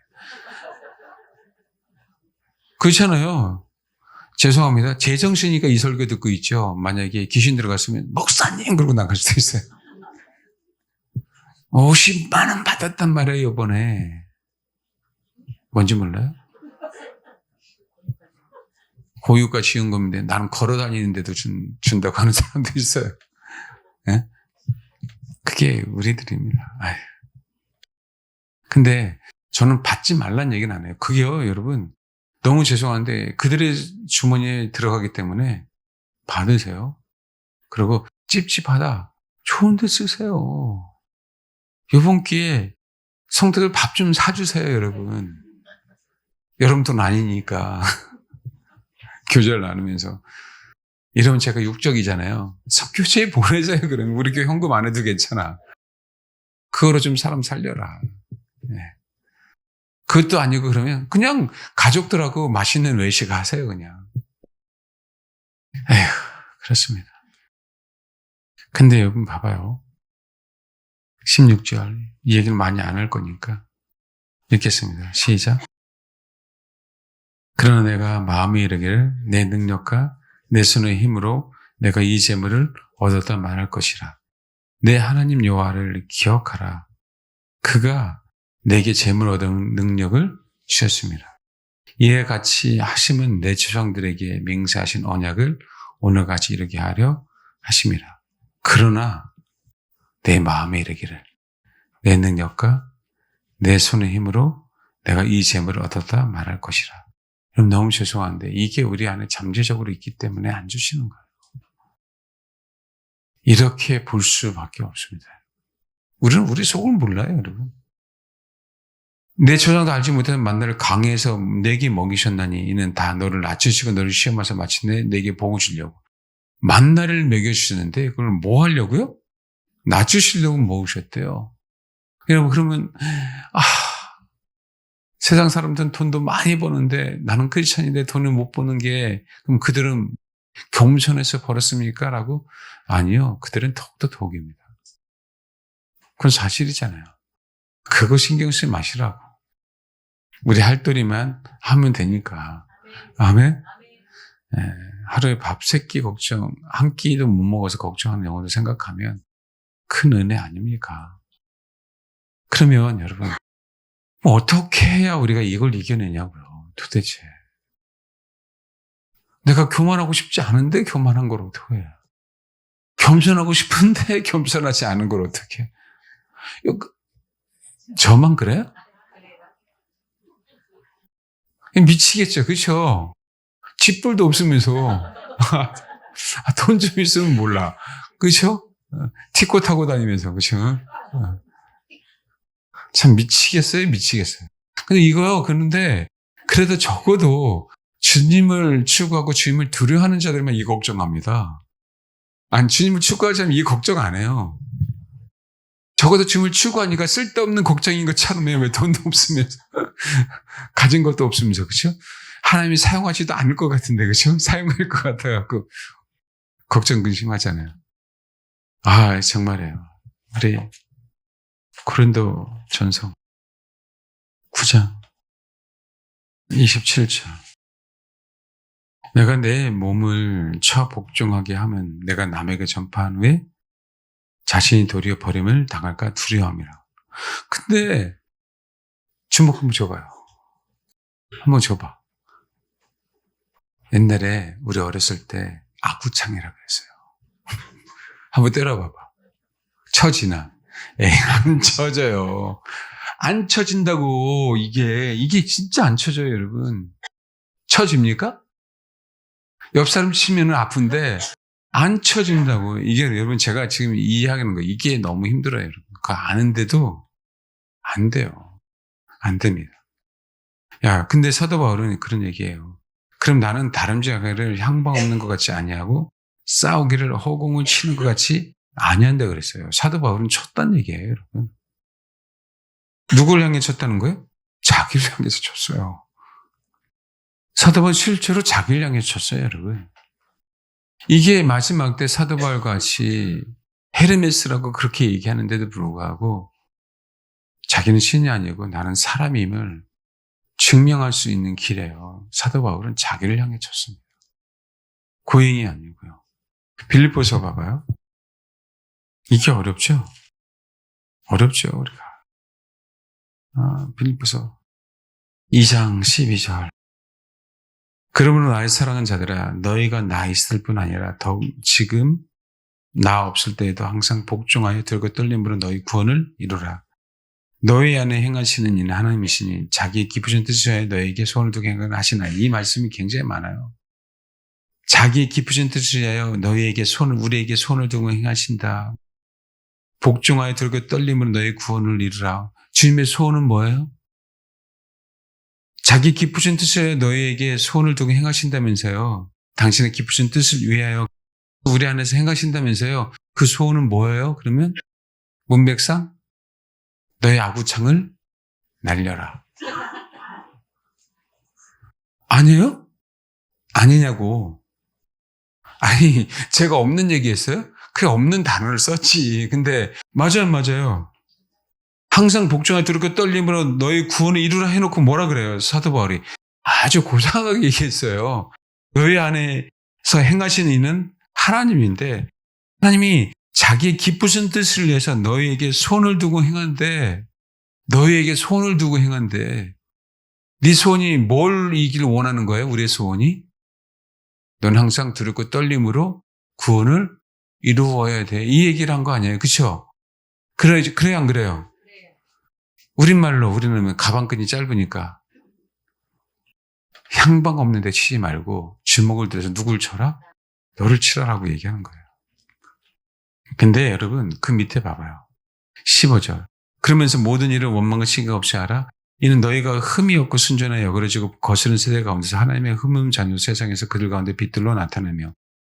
그렇잖아요. 죄송합니다. 제정신이니까 이 설교 듣고 있죠. 만약에 귀신 들어갔으면 목사님 그러고 나갈 수도 있어요. 50만 원 받았단 말이에요, 이번에. 뭔지 몰라요? 고유가 지은 겁니다. 나는 걸어 다니는데도 준다고 하는 사람도 있어요. 네? 그게 우리들입니다. 아휴. 근데 저는 받지 말란 얘기는 안 해요. 그게요, 여러분. 너무 죄송한데 그들의 주머니에 들어가기 때문에 받으세요. 그리고 찝찝하다. 좋은 데 쓰세요. 이번 기회에 성도들 밥 좀 사주세요, 여러분. 여러분 돈 아니니까. 교제를 나누면서. 이러면 제가 육적이잖아요. 석교제에 보내줘요, 그러면. 우리 교회 현금 안 해도 괜찮아. 그거로 좀 사람 살려라. 네. 그것도 아니고 그러면 그냥 가족들하고 맛있는 외식 하세요, 그냥. 에휴, 그렇습니다. 근데 여러분 봐봐요. 16절. 이 얘기를 많이 안 할 거니까. 읽겠습니다. 시작. 그러나 내가 마음에 이르기를 내 능력과 내 손의 힘으로 내가 이 재물을 얻었다 말할 것이라. 내 하나님 여호와를 기억하라. 그가 내게 재물 얻은 능력을 주셨습니다. 이에 같이 하심은 내 조상들에게 맹세하신 언약을 오늘같이 이루게 하려 하심이라. 그러나 내 마음에 이르기를 내 능력과 내 손의 힘으로 내가 이 재물을 얻었다 말할 것이라. 그럼 너무 죄송한데 이게 우리 안에 잠재적으로 있기 때문에 안 주시는 거예요. 이렇게 볼 수밖에 없습니다. 우리는 우리 속을 몰라요, 여러분. 내 조상도 알지 못하는 만나를 강해서 내게 먹이셨나니 이는 다 너를 낮추시고 너를 시험하사 마침내 내게 복을 주려고. 만나를 먹여주시는데 그걸 뭐 하려고요? 낮추시려고 먹으셨대요. 여러분 그러면 세상 사람들은 돈도 많이 버는데 나는 크리스찬인데 돈을 못 버는 게 그럼 그들은 겸손해서 벌었습니까? 라고? 아니요. 그들은 더욱더 독입니다. 그건 사실이잖아요. 그거 신경 쓰지 마시라고. 우리 할 도리만 하면 되니까. 아멘? 네, 하루에 밥 3끼 걱정, 한 끼도 못 먹어서 걱정하는 영혼을 생각하면 큰 은혜 아닙니까? 그러면 여러분, 어떻게 해야 우리가 이걸 이겨내냐고요, 도대체. 내가 교만하고 싶지 않은데 교만한 걸 어떻게 해? 겸손하고 싶은데 겸손하지 않은 걸 어떻게 해? 저만 그래요? 미치겠죠, 그렇죠? 집불도 없으면서 돈 좀 있으면 몰라, 그렇죠? 티코 타고 다니면서, 그렇죠? 참 미치겠어요. 근데 이거요, 그런데 그래도 적어도 주님을 추구하고 주님을 두려워하는 자들만 이 걱정합니다. 아니, 주님을 추구하자면 이 걱정 안 해요. 적어도 짐을 치고 하니까 쓸데없는 걱정인 것처럼 왜 돈도 없으면서 가진 것도 없으면서 그렇죠? 하나님이 사용하지도 않을 것 같은데 그렇죠? 사용할 것 같아갖고 걱정 근심하잖아요. 아 정말이에요. 우리 고린도 전서 9장 27절 내가 내 몸을 처복종하게 하면 내가 남에게 전파한 후에 자신이 도리어 버림을 당할까 두려워함이라. 근데 주목 한번 줘봐요. 한번 줘봐. 옛날에 우리 어렸을 때 아구창이라고 했어요. 한번 때려봐봐. 쳐지나? 에이, 안 쳐져요. 안 쳐진다고, 이게 진짜 안 쳐져요, 여러분. 쳐집니까? 옆 사람 치면은 아픈데, 안 쳐진다고. 이게 여러분, 제가 지금 이해하는 거, 이게 너무 힘들어요, 여러분. 그거 아는데도 안 돼요. 안 됩니다. 야, 근데 사도 바울은 그런 얘기예요. 그럼 나는 다름쥐를 향방 없는 것 같이 아니하고, 싸우기를 허공을 치는 것 같이 아니한다 그랬어요. 사도 바울은 쳤다는 얘기예요, 여러분. 누굴 향해 쳤다는 거예요? 자기를 향해서 쳤어요. 사도 바울은 실제로 자기를 향해 쳤어요, 여러분. 이게 마지막 때 사도 바울 같이 헤르메스라고 그렇게 얘기하는데도 불구하고 자기는 신이 아니고 나는 사람임을 증명할 수 있는 길이에요. 사도 바울은 자기를 향해 쳤습니다. 고행이 아니고요. 빌립보서 봐봐요. 이게 어렵죠? 어렵죠, 우리가. 빌립보서 2장 12절. 그러므로 나의 사랑하는 자들아 너희가 나 있을 뿐 아니라 더욱 지금 나 없을 때에도 항상 복종하여 들고 떨림으로 너희 구원을 이루라. 너희 안에 행하시는 이는 하나님이시니 자기의 깊으신 뜻을 너희에게 소원을 두게 행하시나. 이 말씀이 굉장히 많아요. 자기의 깊으신 뜻을 위하여 너희에게 우리에게 손을 두고 행하신다. 복종하여 들고 떨림으로 너희 구원을 이루라. 주님의 소원은 뭐예요? 자기 깊으신 뜻을 위하여 너희에게 소원을 두고 행하신다면서요. 당신의 깊으신 뜻을 위하여 우리 안에서 행하신다면서요. 그 소원은 뭐예요? 그러면 문맥상 너희 아구창을 날려라. 아니에요? 아니냐고. 아니, 제가 없는 얘기했어요? 그게 없는 단어를 썼지. 근데 맞아요. 항상 복종하여 들고 떨림으로 너희 구원을 이루라 해놓고 뭐라 그래요? 사도 바울이 아주 고상하게 얘기했어요. 너희 안에서 행하시는 이는 하나님인데 하나님이 자기의 기쁘신 뜻을 위해서 너희에게 손을 두고 행한데 네 소원이 뭘 이기를 원하는 거예요? 우리의 소원이? 넌 항상 두렵고 떨림으로 구원을 이루어야 돼. 이 얘기를 한 거 아니에요? 그렇죠? 그래요 안 그래요? 우리말로 우리는 가방끈이 짧으니까 향방 없는 데 치지 말고 주먹을 들여서 누굴 쳐라? 너를 치라라고 얘기하는 거예요. 근데 여러분 그 밑에 봐봐요. 15절. 그러면서 모든 일을 원망과 시기가 없이 하라. 이는 너희가 흠이 없고 순전하여 여그러지고 거스른 세대 가운데서 하나님의 흠음 자녀 세상에서 그들 가운데 빛들로 나타나며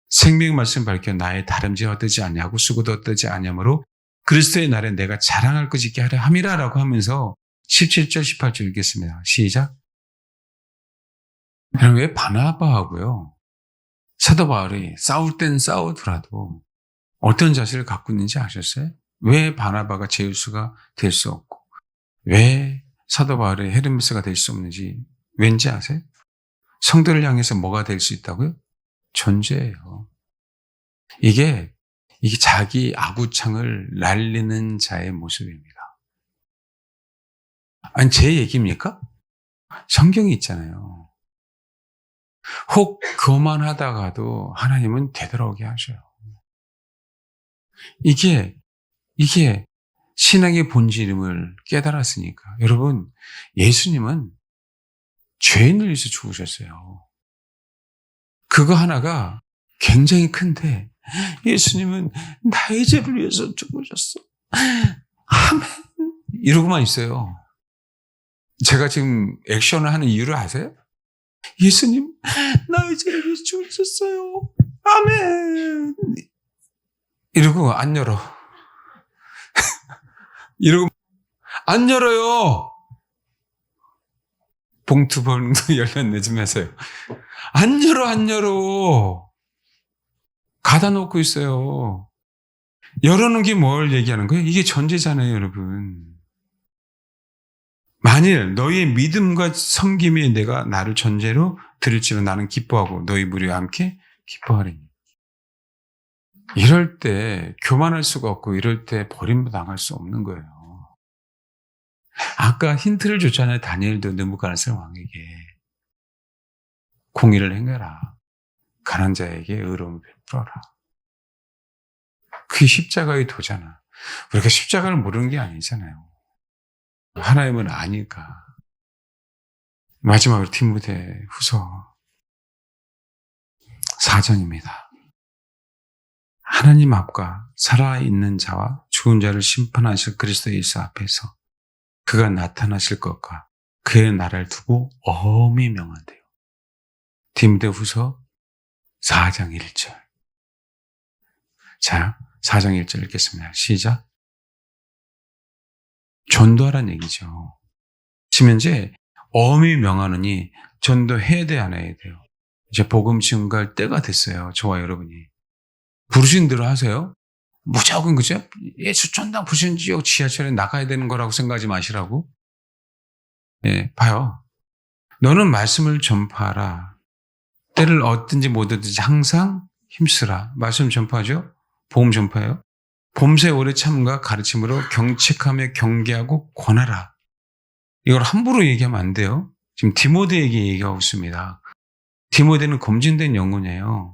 생명의 말씀 밝혀 나의 다름쥐 헛되지 아니하고 수고도 헛되지 아니하므로 그리스도의 날에 내가 자랑할 것 있게 하려 함이라라고 하면서 17절 18절 읽겠습니다. 시작. 여러분 왜 바나바하고요 사도 바울이 싸울 땐 싸우더라도 어떤 자세를 갖고 있는지 아셨어요? 왜 바나바가 제우스가 될 수 없고 왜 사도 바울이 헤르메스가 될 수 없는지 왠지 아세요? 성도를 향해서 뭐가 될 수 있다고요? 존재예요. 이게 자기 아구창을 날리는 자의 모습입니다. 아니 제 얘기입니까? 성경이 있잖아요. 혹 교만하다가도 하나님은 되돌아오게 하셔요. 이게 신앙의 본질임을 깨달았으니까. 여러분, 예수님은 죄인을 위해서 죽으셨어요. 그거 하나가 굉장히 큰데 예수님은 나의 죄를 위해서 죽으셨어. 아멘. 이러고만 있어요. 제가 지금 액션을 하는 이유를 아세요? 예수님, 나의 죄를 위해서 죽으셨어요. 아멘. 이러고 안 열어. 이러고 안 열어요. 봉투번도 열렸네 좀 하세요. 안 열어, 안 열어. 가다 놓고 있어요. 열어놓은 게 뭘 얘기하는 거예요? 이게 전제잖아요, 여러분. 만일 너희의 믿음과 섬김이 내가 나를 전제로 들을지로 나는 기뻐하고 너희 무리와 함께 기뻐하리니. 이럴 때 교만할 수가 없고 이럴 때 버림당할 수 없는 거예요. 아까 힌트를 줬잖아요. 다니엘도 느부갓네살 왕에게. 공의를 행해라. 가난한 자에게 의로움을 베풀어라. 그게 십자가의 도잖아. 우리가 십자가를 모르는 게 아니잖아요. 하나님은 아니까. 마지막으로 디모데후서 4장입니다. 하나님 앞과 살아있는 자와 죽은 자를 심판하실 그리스도 예수 앞에서 그가 나타나실 것과 그의 나라를 두고 엄히 명한대요. 디모데후서 4장 1절. 자, 4장 1절 읽겠습니다. 시작. 전도하라는 얘기죠. 지금 현재 엄히 명하느니 전도해야 돼, 안 해야 돼요? 이제 복음 증거할 때가 됐어요. 저와 여러분이. 부르신 대로 하세요. 무조건 그죠? 예수 전당 부르신 지역 지하철에 나가야 되는 거라고 생각하지 마시라고. 예, 봐요. 너는 말씀을 전파하라. 때를 얻든지 못 얻든지 항상 힘쓰라. 말씀 전파하죠? 복음 전파해요. 봄새 오래 참과 가르침으로 경책하며 경계하고 권하라. 이걸 함부로 얘기하면 안 돼요. 지금 디모데에게 얘기하고 있습니다. 디모데는 검증된 영혼이에요.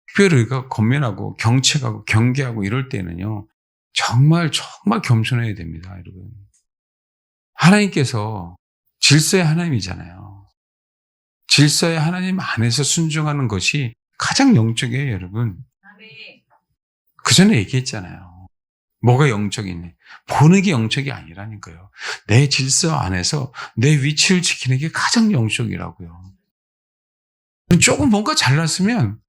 특별히 우리가 권면하고 경책하고 경계하고 이럴 때는요. 정말 겸손해야 됩니다. 여러분. 하나님께서 질서의 하나님이잖아요. 질서의 하나님 안에서 순종하는 것이 가장 영적이에요. 여러분. 그 전에 얘기했잖아요. 뭐가 영적이니? 보는 게 영적이 아니라니까요. 내 질서 안에서 내 위치를 지키는 게 가장 영적이라고요. 조금 뭔가 잘났으면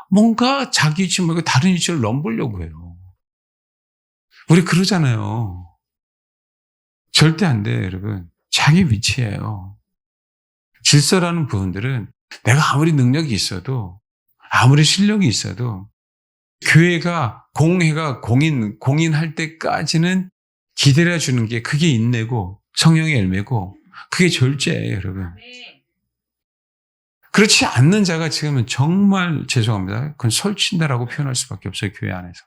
뭔가 자기 위치 말고 다른 위치를 넘보려고 해요. 우리 그러잖아요. 절대 안 돼요, 여러분. 자기 위치예요. 질서라는 부분들은 내가 아무리 능력이 있어도 아무리 실력이 있어도 교회가 공회가 공인할 때까지는 기다려주는 게 그게 인내고 성령의 열매고 그게 절제예요, 여러분. 그렇지 않는 자가 지금은 정말 죄송합니다. 그건 설친다라고 표현할 수밖에 없어요. 교회 안에서.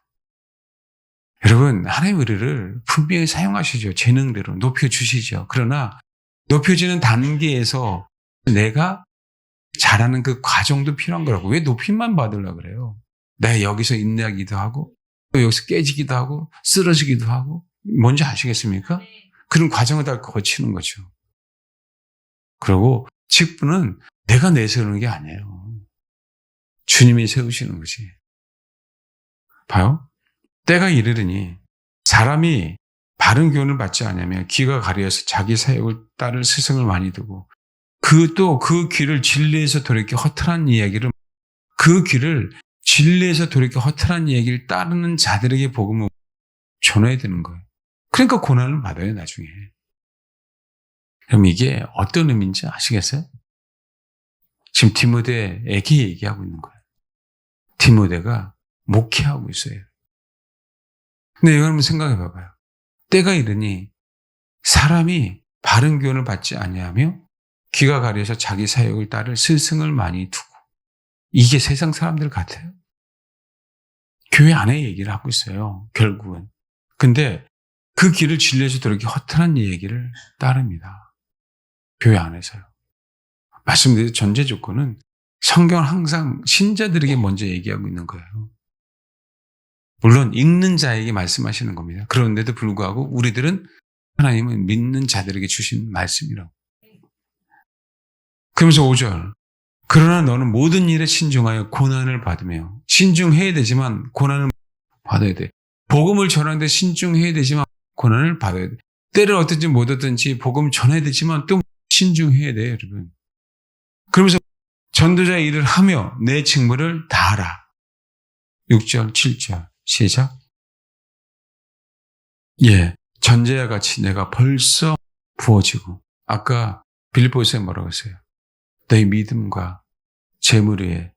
여러분 하나님 우리를 분명히 사용하시죠. 재능대로 높여주시죠. 그러나 높여지는 단계에서 내가 잘하는 그 과정도 필요한 거라고. 왜 높임만 받으려고 그래요? 내가 여기서 인내하기도 하고 또 여기서 깨지기도 하고 쓰러지기도 하고 뭔지 아시겠습니까? 그런 과정을 다 거치는 거죠. 그리고 직분은 내가 내세우는 게 아니에요. 주님이 세우시는 거지. 봐요. 때가 이르르니 사람이 바른 교훈을 받지 않으면 귀가 가려서 자기 사역을 따를 스승을 많이 두고 그 귀를 진리에서 돌이켜 허탈한 이야기를 따르는 자들에게 복음을 전해야 되는 거예요. 그러니까 고난을 받아요, 나중에. 그럼 이게 어떤 의미인지 아시겠어요? 지금 디모데에게 얘기하고 있는 거예요. 디모데가 목회하고 있어요. 근데 여러분 생각해 봐봐요. 때가 이르니 사람이 바른 교훈을 받지 아니하며 귀가 가려서 자기 사역을 따를 스승을 많이 두고 이게 세상 사람들 같아요. 교회 안에 얘기를 하고 있어요. 결국은. 근데 그 길을 진리에서 돌이켜 허탈한 얘기를 따릅니다. 교회 안에서요. 말씀드린 전제 조건은 성경은 항상 신자들에게 먼저 얘기하고 있는 거예요. 물론 읽는 자에게 말씀하시는 겁니다. 그런데도 불구하고 우리들은 하나님은 믿는 자들에게 주신 말씀이라고. 그러면서 5절. 그러나 너는 모든 일에 신중하여 고난을 받으며 신중해야 되지만 고난을 받아야 돼. 복음을 전하는데 신중해야 되지만 고난을 받아야 돼. 때를 얻든지 못 얻든지 복음 전해야 되지만 또 신중해야 돼요, 여러분. 그러면서 전도자의 일을 하며 내 직무를 다하라. 6절, 7절 시작. 예, 전제와 같이 내가 벌써 부어지고, 아까 빌립보서에 뭐라고 했어요? 너희 믿음과 재물 위에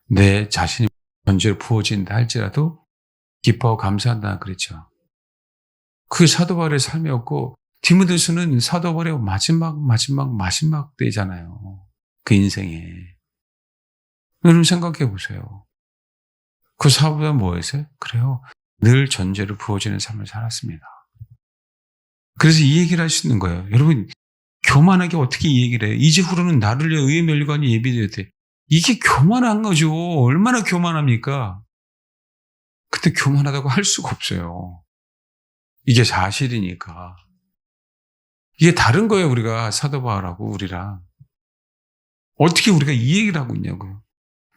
내 자신이 전제로 부어진다 할지라도 기뻐하고 감사한다 그랬죠. 그게 사도 바울의 삶이었고, 디모데서는 사도 바울의 마지막 때잖아요. 그 인생에. 여러분 생각해 보세요. 그 사도가 뭐였어요? 그래요. 늘 전제로 부어지는 삶을 살았습니다. 그래서 이 얘기를 할 수 있는 거예요. 여러분, 교만하게 어떻게 이 얘기를 해요? 이제 후로는 나를 위해 의의 멸류관이 예비되어야 돼. 이게 교만한 거죠. 얼마나 교만합니까? 근데 교만하다고 할 수가 없어요. 이게 사실이니까. 이게 다른 거예요, 우리가 사도 바울하고 우리랑. 어떻게 우리가 이 얘기를 하고 있냐고요.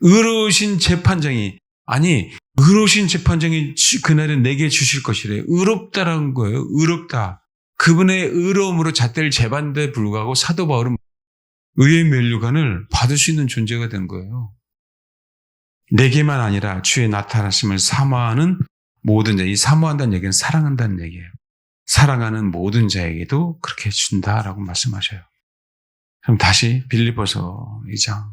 의로우신 재판장이, 아니, 의로우신 재판장이 그날은 내게 주실 것이래. 의롭다라는 거예요. 의롭다. 그분의 의로움으로 잣대를 재반데 불구하고 사도 바울은 의의 멸류관을 받을 수 있는 존재가 된 거예요. 내게만 아니라 주의 나타나심을 사모하는 모든 자, 이 사모한다는 얘기는 사랑한다는 얘기예요. 사랑하는 모든 자에게도 그렇게 준다라고 말씀하셔요. 그럼 다시 빌립보서 2장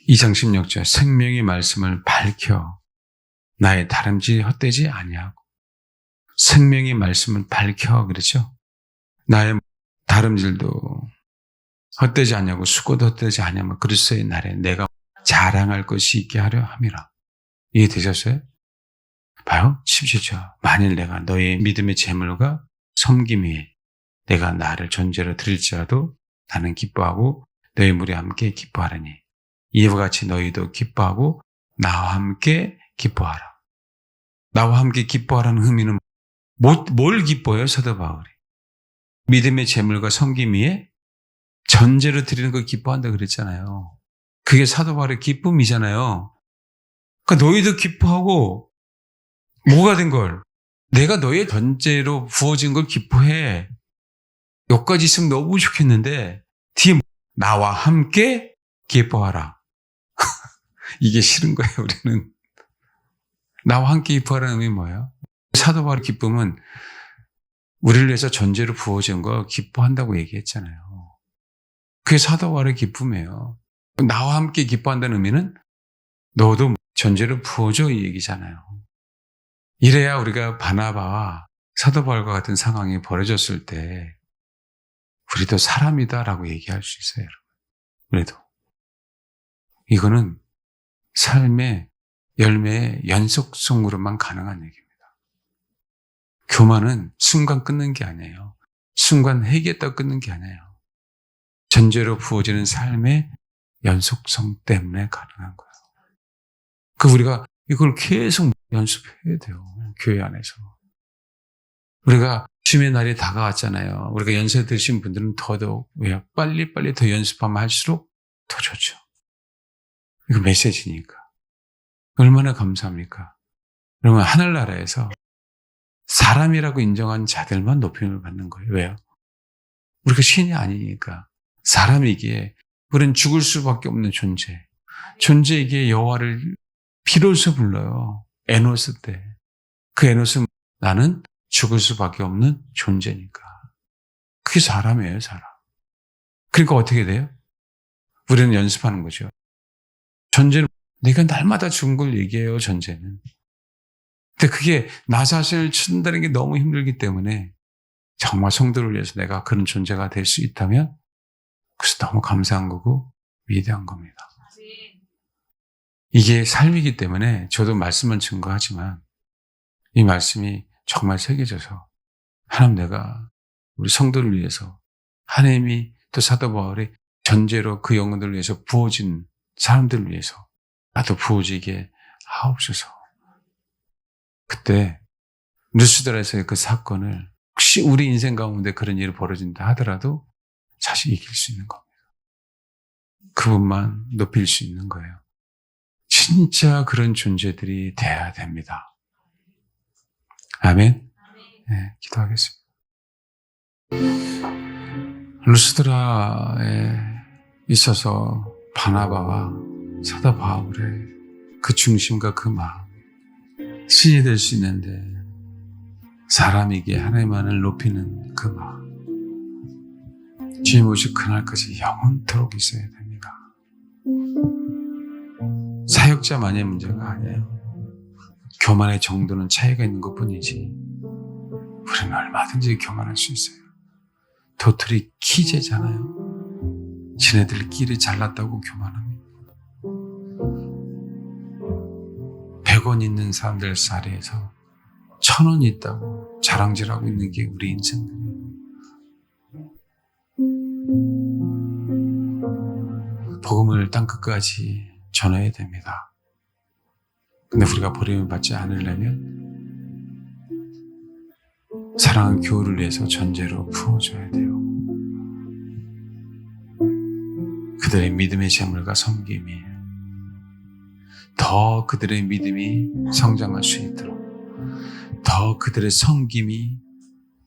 16절, 생명의 말씀을 밝혀 나의 다름질 헛되지 아니하고. 생명의 말씀을 밝혀 그랬죠. 나의 다름질도 헛되지 아니하고 수고도 헛되지 아니하면 그리스도의 날에 내가 자랑할 것이 있게 하려 함이라. 이해되셨어요? 봐요. 17절. 만일 내가 너의 믿음의 재물과 섬김 위에 내가 나를 전제로 드릴지라도 나는 기뻐하고 너희 무리 함께 기뻐하라니. 이와 같이 너희도 기뻐하고 나와 함께 기뻐하라. 나와 함께 기뻐하라는 의미는 뭘 기뻐해요, 사도 바울이? 믿음의 재물과 섬김 위에 전제로 드리는 걸 기뻐한다 그랬잖아요. 그게 사도 바울의 기쁨이잖아요. 그러니까 너희도 기뻐하고 뭐가 된 걸? 내가 너의 전제로 부어진 걸 기뻐해. 여기까지 있으면 너무 좋겠는데 뒤에 나와 함께 기뻐하라. 이게 싫은 거예요, 우리는. 나와 함께 기뻐하라는 의미 뭐예요? 사도 바울의 기쁨은 우리를 위해서 전제로 부어진 거 기뻐한다고 얘기했잖아요. 그게 사도 바울의 기쁨이에요. 나와 함께 기뻐한다는 의미는 너도 전제로 부어줘 이 얘기잖아요. 이래야 우리가 바나바와 사도 바울과 같은 상황이 벌어졌을 때 우리도 사람이다라고 얘기할 수 있어요, 여러분. 그래도 이거는 삶의 열매의 연속성으로만 가능한 얘기입니다. 교만은 순간 끊는 게 아니에요. 순간 회개했다고 끊는 게 아니에요. 전제로 부어지는 삶의 연속성 때문에 가능한 거예요. 우리가 이걸 계속 연습해야 돼요. 교회 안에서. 우리가 주님의 날이 다가왔잖아요. 우리가 연세 드신 분들은 더더욱 왜요? 빨리빨리 더 연습하면 할수록 더 좋죠. 이거 메시지니까. 얼마나 감사합니까? 그러면 하늘나라에서 사람이라고 인정한 자들만 높임을 받는 거예요. 왜요? 우리가 신이 아니니까. 사람이기에 우리는 죽을 수밖에 없는 존재. 존재이기에 여호와를 비로소 불러요. 에노스 때. 그 에노스는 나는 죽을 수밖에 없는 존재니까. 그게 사람이에요, 사람. 그러니까 어떻게 돼요? 우리는 연습하는 거죠. 존재는 내가 날마다 죽은 걸 얘기해요, 존재는. 근데 그게 나 자신을 친다는 게 너무 힘들기 때문에 정말 성도를 위해서 내가 그런 존재가 될 수 있다면 그래서 너무 감사한 거고 위대한 겁니다. 이게 삶이기 때문에 저도 말씀은 증거하지만 이 말씀이 정말 새겨져서 하나님 내가 우리 성도를 위해서 하나님이 또 사도 바울이 전제로 그 영혼들을 위해서 부어진 사람들을 위해서 나도 부어지게 하옵소서. 그때 루스드라에서의 그 사건을 혹시 우리 인생 가운데 그런 일이 벌어진다 하더라도 사실 이길 수 있는 겁니다. 그분만 높일 수 있는 거예요. 진짜 그런 존재들이 돼야 됩니다. 아멘. 네, 기도하겠습니다. 루스드라에 있어서 바나바와 사도 바울의 그 중심과 그 마음 신이 될 수 있는데 사람에게 하나님만을 높이는 그 마음, 주님 오실 그날까지 영원토록 있어야 됩니다. 사역자만의 문제가 아니에요. 교만의 정도는 차이가 있는 것뿐이지 우리는 얼마든지 교만할 수 있어요. 도토리 키제잖아요. 지네들끼리 잘났다고 교만합니다. 100원 있는 사람들 자리에서 1000원 있다고 자랑질하고 있는 게 우리 인생들이에요. 복음을 땅끝까지 전해야 됩니다. 근데 우리가 버림을 받지 않으려면 사랑하는 교우를 위해서 전제로 부어줘야 돼요. 그들의 믿음의 재물과 섬김이 더 그들의 믿음이 성장할 수 있도록, 더 그들의 섬김이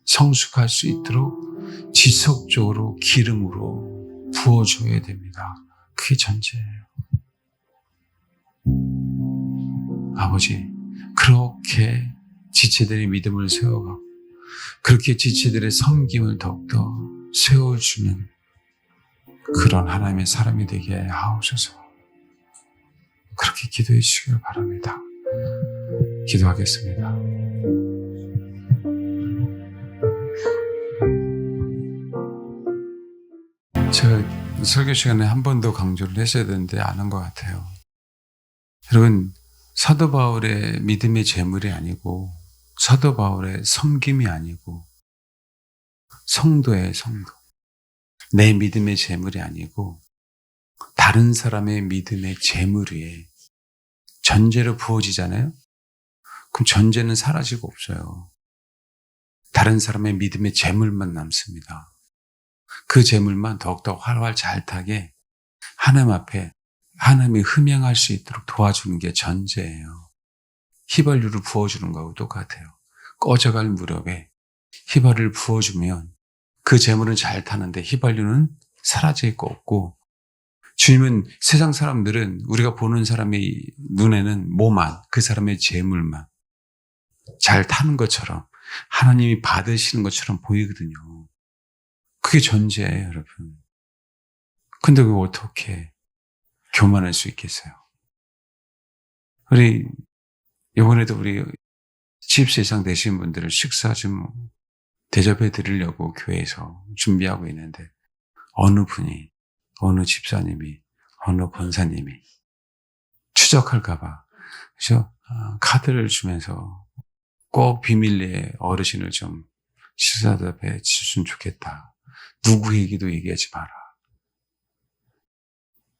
성숙할 수 있도록 지속적으로 기름으로 부어줘야 됩니다. 그게 전제예요. 아버지, 그렇게 지체들의 믿음을 세워가고 그렇게 지체들의 섬김을 더욱더 세워주는 그런 하나님의 사람이 되게 하옵소서. 그렇게 기도해 주시길 바랍니다. 기도하겠습니다. 제가 설교 시간에 한 번 더 강조를 했어야 되는데 안 한 것 같아요. 여러분, 사도 바울의 믿음의 재물이 아니고 사도 바울의 섬김이 아니고 성도의 성도, 내 믿음의 재물이 아니고 다른 사람의 믿음의 재물 위에 전제로 부어지잖아요. 그럼 전제는 사라지고 없어요. 다른 사람의 믿음의 재물만 남습니다. 그 재물만 더욱더 활활 잘 타게 하나님 앞에 하나님이 흠양할 수 있도록 도와주는 게 전제예요. 휘발유를 부어주는 거하고 똑같아요. 꺼져갈 무렵에 휘발유를 부어주면 그 재물은 잘 타는데 휘발유는 사라질 거 없고, 주님은 세상 사람들은 우리가 보는 사람의 눈에는 뭐만, 그 사람의 재물만 잘 타는 것처럼 하나님이 받으시는 것처럼 보이거든요. 그게 전제예요, 여러분. 근데 그거 어떻게 교만할 수 있겠어요? 우리 이번에도 우리 집세 이상 되신 분들을 식사 좀 대접해 드리려고 교회에서 준비하고 있는데 어느 분이, 어느 집사님이, 어느 권사님이 추적할까 봐 그래서 카드를 주면서 꼭 비밀리에 어르신을 좀 식사 대접해 주셨으면 좋겠다. 누구 얘기도 얘기하지 마라.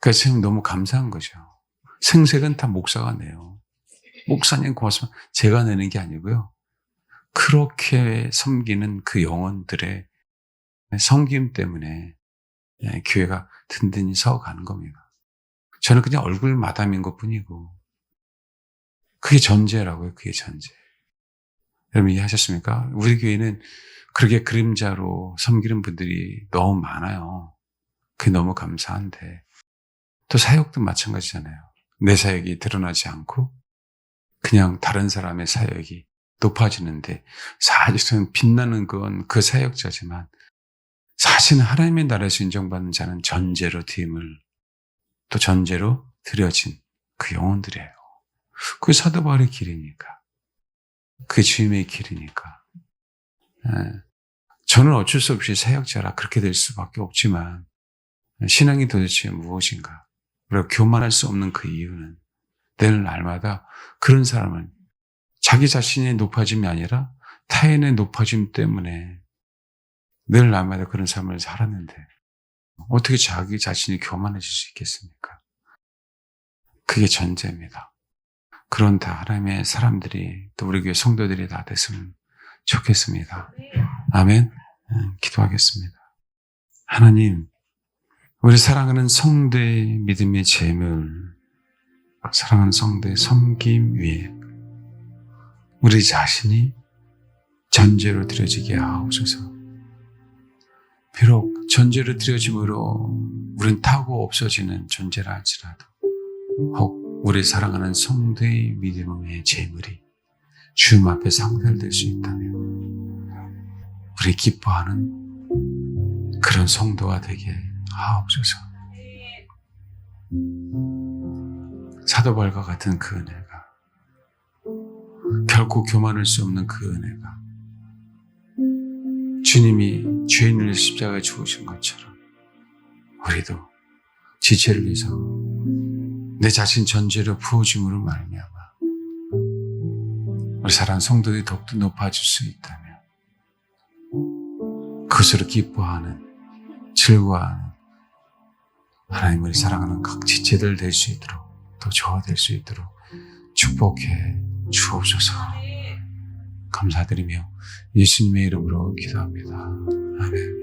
그러니까 지금 너무 감사한 거죠. 생색은 다 목사가 내요. 목사님 고맙습니다. 제가 내는 게 아니고요. 그렇게 섬기는 그 영혼들의 섬김 때문에 교회가 든든히 서가는 겁니다. 저는 그냥 얼굴 마담인 것뿐이고 그게 전제라고요. 그게 전제. 여러분 이해하셨습니까? 우리 교회는 그렇게 그림자로 섬기는 분들이 너무 많아요. 그게 너무 감사한데 또 사역도 마찬가지잖아요. 내 사역이 드러나지 않고 그냥 다른 사람의 사역이 높아지는데 사실은 빛나는 건 그 사역자지만 사실은 하나님의 나라에서 인정받는 자는 전제로 드림을 또 전제로 드려진 그 영혼들이에요. 그게 사도 바울의 길이니까. 그게 주님의 길이니까. 저는 어쩔 수 없이 사역자라 그렇게 될 수밖에 없지만 신앙이 도대체 무엇인가? 우리가 교만할 수 없는 그 이유는 늘 날마다 그런 사람은 자기 자신의 높아짐이 아니라 타인의 높아짐 때문에 늘 날마다 그런 삶을 살았는데 어떻게 자기 자신이 교만해질 수 있겠습니까? 그게 전제입니다. 그런 다 하나님의 사람들이 또 우리 교회 성도들이 다 됐으면 좋겠습니다. 아멘. 기도하겠습니다. 하나님, 우리 사랑하는 성도의 믿음의 재물, 사랑하는 성도의 섬김 위에 우리 자신이 전제로 드려지게 하옵소서. 비록 전제로 드려짐으로 우린 타고 없어지는 존재라 할지라도 혹 우리 사랑하는 성도의 믿음의 재물이 주님 앞에 상달될 수 있다면 우리 기뻐하는 그런 성도가 되게 하옵소서. 사도 바울과 같은 그 은혜가, 결코 교만할 수 없는 그 은혜가, 주님이 죄인을 십자가에 죽으신 것처럼 우리도 지체를 위해서 내 자신 전제로 부어짐으로 말미암아 우리 사랑하는 성도들이 더욱더 높아질 수 있다면 그것으로 기뻐하는, 즐거워하는 하나님을 사랑하는 각 지체들 될 수 있도록, 더 저와 될 수 있도록 축복해 주옵소서. 감사드리며 예수님의 이름으로 기도합니다. 아멘.